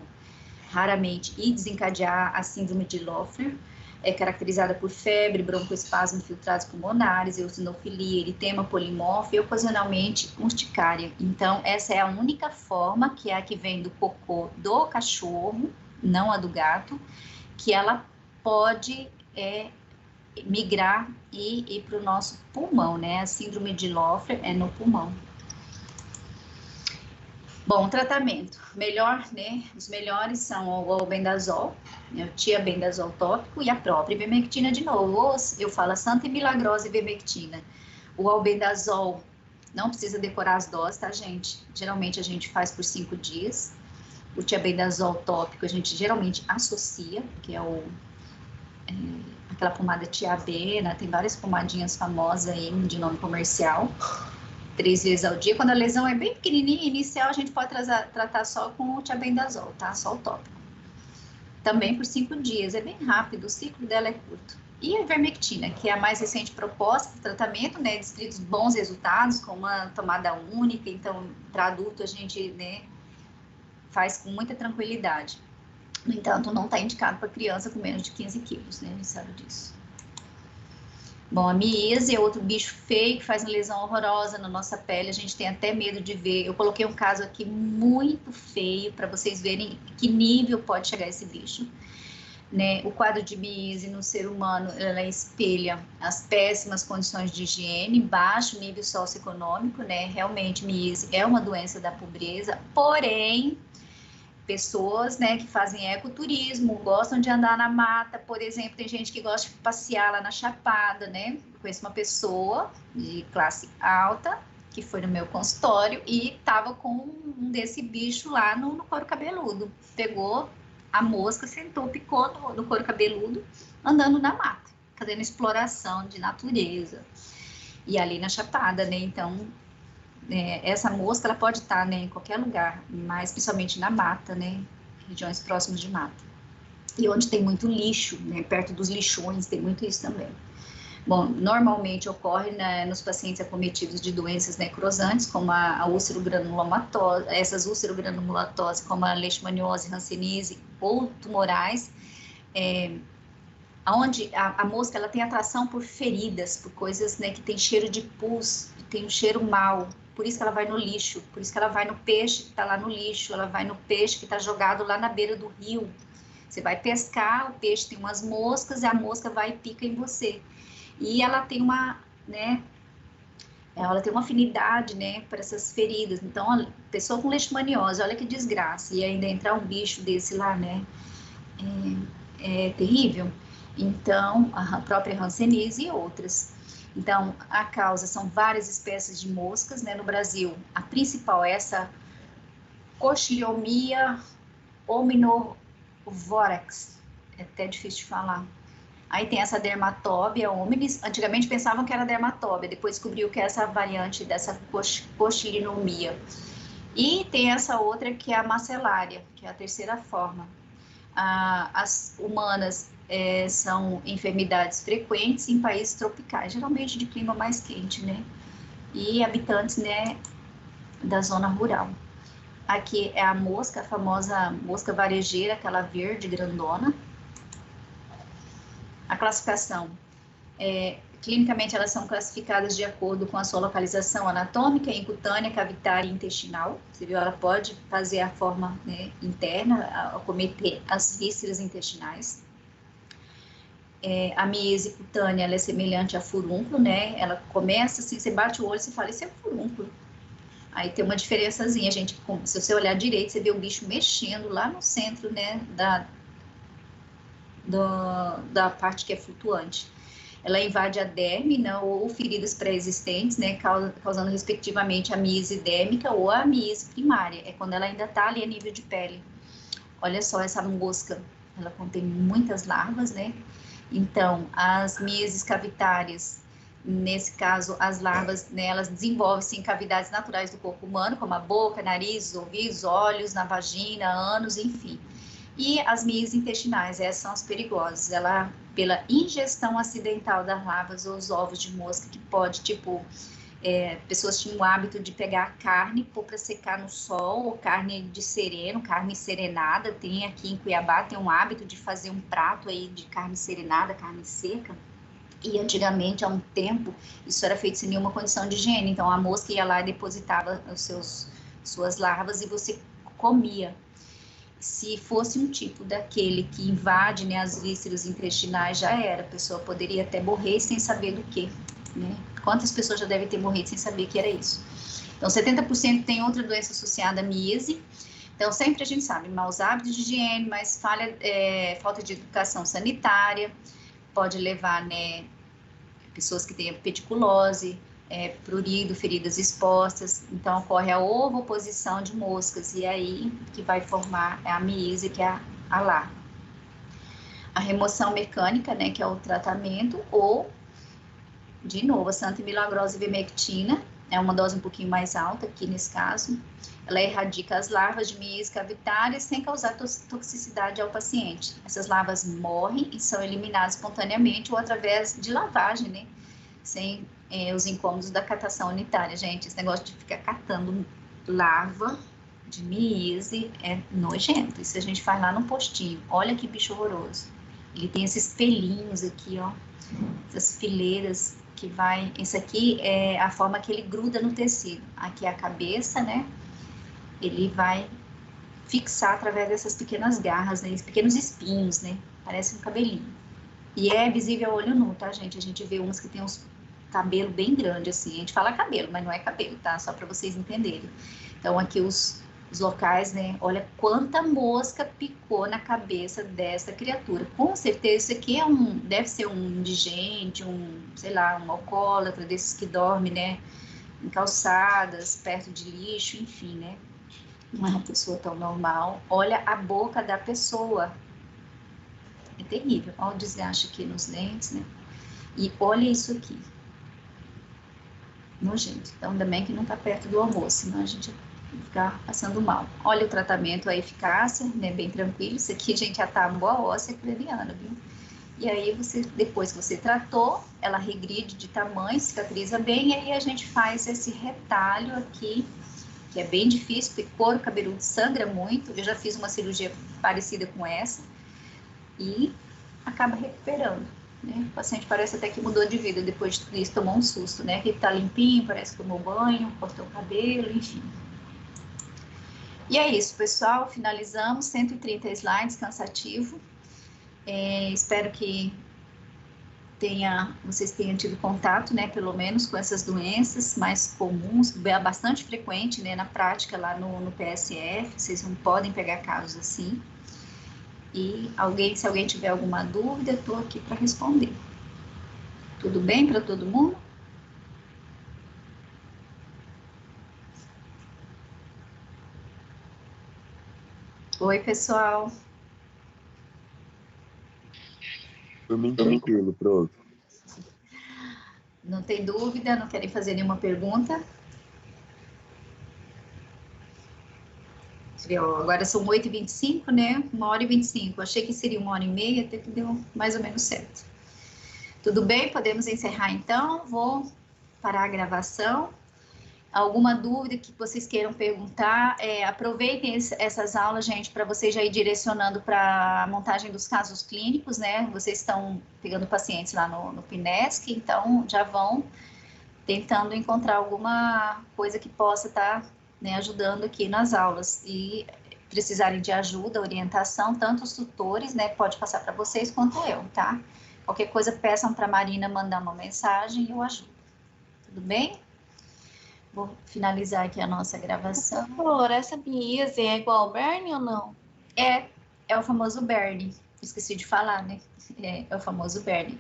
raramente e desencadear a síndrome de Loeffler, é caracterizada por febre, broncoespasmo, infiltrados pulmonares, eosinofilia, eritema polimorfo e ocasionalmente urticária. Então, essa é a única forma, que é a que vem do cocô do cachorro, não a do gato, que ela pode migrar e ir para o nosso pulmão, né? A síndrome de Loeffler é no pulmão. Bom, tratamento. Melhor, né? Os melhores são o albendazol, né, o tiabendazol tópico e a própria ivermectina de novo. Eu falo a santa e milagrosa ivermectina. O albendazol, não precisa decorar as doses, tá, gente? Geralmente a gente faz por 5 dias. O tiabendazol tópico a gente geralmente associa, que é aquela pomada Tiabena, tem várias pomadinhas famosas aí de nome comercial. 3 vezes ao dia. Quando a lesão é bem pequenininha, inicial, a gente pode tratar só com o tiabendazol, tá? Só o tópico. Também por 5 dias, é bem rápido, o ciclo dela é curto. E a ivermectina, que é a mais recente proposta de tratamento, né? Descritos bons resultados, com uma tomada única, então, para adulto, a gente, né, faz com muita tranquilidade. No entanto, não está indicado para criança com menos de 15 quilos, né? A gente sabe disso. Bom, a miese é outro bicho feio que faz uma lesão horrorosa na nossa pele, a gente tem até medo de ver. Eu coloquei um caso aqui muito feio para vocês verem que nível pode chegar esse bicho. Né? O quadro de miese no ser humano, ela espelha as péssimas condições de higiene, baixo nível socioeconômico, né? Realmente, miese é uma doença da pobreza, porém, pessoas, né, que fazem ecoturismo, gostam de andar na mata, por exemplo, tem gente que gosta de passear lá na Chapada, né? Eu conheço uma pessoa de classe alta que foi no meu consultório e tava com um desse bicho lá no couro cabeludo. Pegou a mosca, sentou, picou no couro cabeludo, andando na mata, fazendo exploração de natureza. E ali na Chapada, né? Então, essa mosca, ela pode estar, né, em qualquer lugar, mas principalmente na mata, né, regiões próximas de mata. E onde tem muito lixo, né, perto dos lixões, tem muito isso também. Bom, normalmente ocorre, né, nos pacientes acometidos de doenças necrosantes, como a úlcerogranulomatose, essas úlcerogranulomatose, como a leishmaniose, hanseníase ou tumorais, onde a mosca, ela tem atração por feridas, por coisas, né, que tem cheiro de pus, tem um cheiro mau. Por isso que ela vai no lixo, por isso que ela vai no peixe que está lá no lixo, ela vai no peixe que está jogado lá na beira do rio. Você vai pescar, o peixe tem umas moscas e a mosca vai e pica em você. E ela tem uma, né, ela tem uma afinidade, né, para essas feridas. Então, a pessoa com leishmaniose, olha que desgraça, e ainda entrar um bicho desse lá, né, é terrível. Então, a própria hanseníase e outras. Então, a causa são várias espécies de moscas, né? No Brasil, a principal é essa Cochleomia hominovorax, é até difícil de falar. Aí tem essa Dermatobia hominis, antigamente pensavam que era Dermatobia, depois descobriu que é essa variante dessa Cochleomia. E tem essa outra que é a Macellária, que é a terceira forma. As humanas são enfermidades frequentes em países tropicais, geralmente de clima mais quente, né? E habitantes, né, da zona rural. Aqui é a mosca, a famosa mosca varejeira, aquela verde grandona. A classificação. Clinicamente, elas são classificadas de acordo com a sua localização anatômica, incutânea, cavitária e intestinal. Você viu, ela pode fazer a forma, né, interna, acometer as vísceras intestinais. A miese cutânea, ela é semelhante a furúnculo, né? Ela começa assim, você bate o olho e fala, isso é furúnculo. Aí tem uma diferençazinha, gente. Se você olhar direito, você vê o bicho mexendo lá no centro, né, da parte que é flutuante. Ela invade a derme, né, ou feridas pré-existentes, né, causando respectivamente a miese dérmica ou a miese primária. É quando ela ainda está ali a nível de pele. Olha só essa mosca, ela contém muitas larvas, né? Então, as mieses cavitárias, nesse caso, as larvas, né, elas desenvolvem-se em cavidades naturais do corpo humano, como a boca, nariz, ouvidos, olhos, na vagina, ânus, enfim. E as meias intestinais, essas são as perigosas. Ela, pela ingestão acidental das larvas ou os ovos de mosca, que pode, tipo, pessoas tinham o hábito de pegar carne, pôr para secar no sol, ou carne de sereno, carne serenada. Tem aqui em Cuiabá, tem um hábito de fazer um prato aí de carne serenada, carne seca. E antigamente, há um tempo, isso era feito sem nenhuma condição de higiene. Então, a mosca ia lá e depositava suas larvas e você comia. Se fosse um tipo daquele que invade, né, as vísceras intestinais, já era. A pessoa poderia até morrer sem saber do que, né? Quantas pessoas já devem ter morrido sem saber que era isso? Então, 70% tem outra doença associada à miese. Então, sempre a gente sabe, maus hábitos de higiene, mas falta de educação sanitária, pode levar, né, pessoas que têm pediculose, prurido, feridas expostas. Então, ocorre a ovoposição de moscas, e aí que vai formar a miese, que é a larva. A remoção mecânica, né, que é o tratamento, ou, de novo, a Santa e Milagrosa Ivermectina, é uma dose um pouquinho mais alta aqui nesse caso. Ela erradica as larvas de miese cavitárias sem causar toxicidade ao paciente. Essas larvas morrem e são eliminadas espontaneamente ou através de lavagem, né? Sem os incômodos da catação unitária. Gente, esse negócio de ficar catando larva de miese é nojento. Isso a gente faz lá no postinho. Olha que bicho horroroso. Ele tem esses pelinhos aqui, ó. Essas fileiras que vai... Esse aqui é a forma que ele gruda no tecido. Aqui é a cabeça, né? Ele vai fixar através dessas pequenas garras, né? Esses pequenos espinhos, né? Parece um cabelinho. E é visível a olho nu, tá, gente? A gente vê umas que tem uns cabelo bem grande, assim. A gente fala cabelo, mas não é cabelo, tá? Só para vocês entenderem. Então, aqui os locais, né? Olha quanta mosca picou na cabeça dessa criatura. Com certeza, isso aqui deve ser um indigente, sei lá, um alcoólatra, desses que dorme, né? Em calçadas, perto de lixo, enfim, né? Não é uma pessoa tão normal. Olha a boca da pessoa. É terrível. Olha o desgaste aqui nos dentes, né? E olha isso aqui. Nojento. Então, ainda bem que não tá perto do almoço, senão a gente vai ficar passando mal. Olha o tratamento, a eficácia, né? Bem tranquilo. Isso aqui, gente, já tá boa óssea craniana, viu? E aí, depois que você tratou, ela regride de tamanho, cicatriza bem, e aí a gente faz esse retalho aqui, que é bem difícil, porque couro cabeludo sangra muito. Eu já fiz uma cirurgia parecida com essa, e acaba recuperando, né? O paciente parece até que mudou de vida depois de tudo isso, tomou um susto, né? Que ele tá limpinho, parece que tomou banho, cortou o cabelo, enfim. E é isso, pessoal, finalizamos, 130 slides, cansativo. Espero que vocês tenham tido contato, né, pelo menos com essas doenças mais comuns, bastante frequente, né, na prática lá no PSF, vocês não podem pegar casos assim. E se alguém tiver alguma dúvida, eu estou aqui para responder. Tudo bem para todo mundo? Oi, pessoal. Por mim, tranquilo, pronto. Não tem dúvida? Não querem fazer nenhuma pergunta? Agora são 8h25, né? 1h25. Achei que seria 1h30, até que deu mais ou menos certo. Tudo bem? Podemos encerrar então? Vou parar a gravação. Alguma dúvida que vocês queiram perguntar, aproveitem essas aulas, gente, para vocês já ir direcionando para a montagem dos casos clínicos, né? Vocês estão pegando pacientes lá no PINESC, então já vão tentando encontrar alguma coisa que possa estar, né, ajudando aqui nas aulas. E precisarem de ajuda, orientação, tanto os tutores, né, pode passar para vocês quanto eu, tá? Qualquer coisa, peçam para a Marina mandar uma mensagem e eu ajudo. Tudo bem? Vou finalizar aqui a nossa gravação. Por favor, essa Biase é igual ao Bernie ou não? É o famoso Bernie. Esqueci de falar, né? É o famoso Bernie.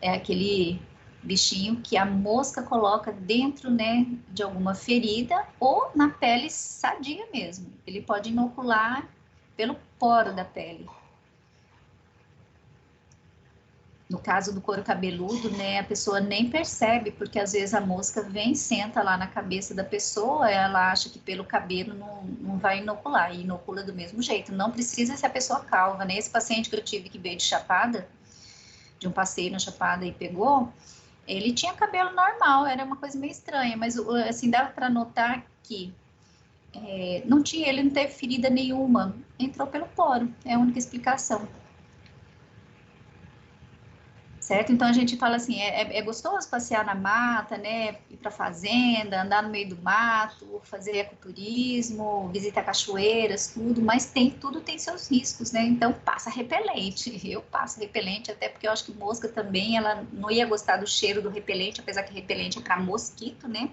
É aquele bichinho que a mosca coloca dentro, né, de alguma ferida ou na pele sadia mesmo. Ele pode inocular pelo poro da pele. No caso do couro cabeludo, né, a pessoa nem percebe, porque às vezes a mosca vem, senta lá na cabeça da pessoa, ela acha que pelo cabelo não vai inocular, e inocula do mesmo jeito. Não precisa ser a pessoa calva, né? Esse paciente que eu tive que veio de Chapada, de um passeio na Chapada e pegou, ele tinha cabelo normal, era uma coisa meio estranha, mas assim, dava para notar que ele não teve ferida nenhuma, entrou pelo poro, é a única explicação. Certo? Então a gente fala assim, é gostoso passear na mata, né, ir para fazenda, andar no meio do mato, fazer ecoturismo, visitar cachoeiras, tudo, mas tudo tem seus riscos, né? Então passa repelente. Eu passo repelente, até porque eu acho que mosca também, ela não ia gostar do cheiro do repelente, apesar que repelente é para mosquito, né?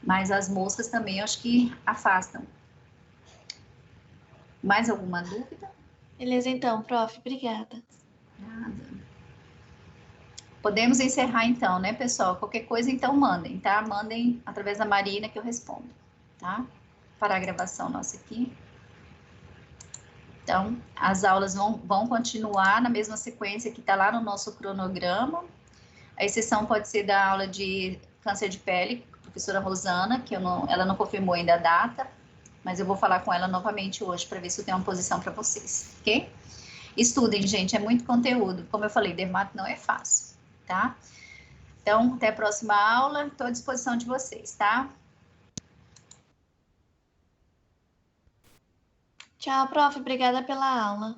Mas as moscas também eu acho que afastam. Mais alguma dúvida? Beleza, então, prof. Obrigada. Nada. Podemos encerrar então, né, pessoal? Qualquer coisa, então, mandem, tá? Mandem através da Marina que eu respondo, tá? Parar a gravação nossa aqui. Então, as aulas vão continuar na mesma sequência que está lá no nosso cronograma. A exceção pode ser da aula de câncer de pele, professora Rosana, que ela não confirmou ainda a data, mas eu vou falar com ela novamente hoje para ver se eu tenho uma posição para vocês, ok? Estudem, gente, é muito conteúdo. Como eu falei, dermato não é fácil. Tá? Então, até a próxima aula, estou à disposição de vocês, tá? Tchau, prof. Obrigada pela aula.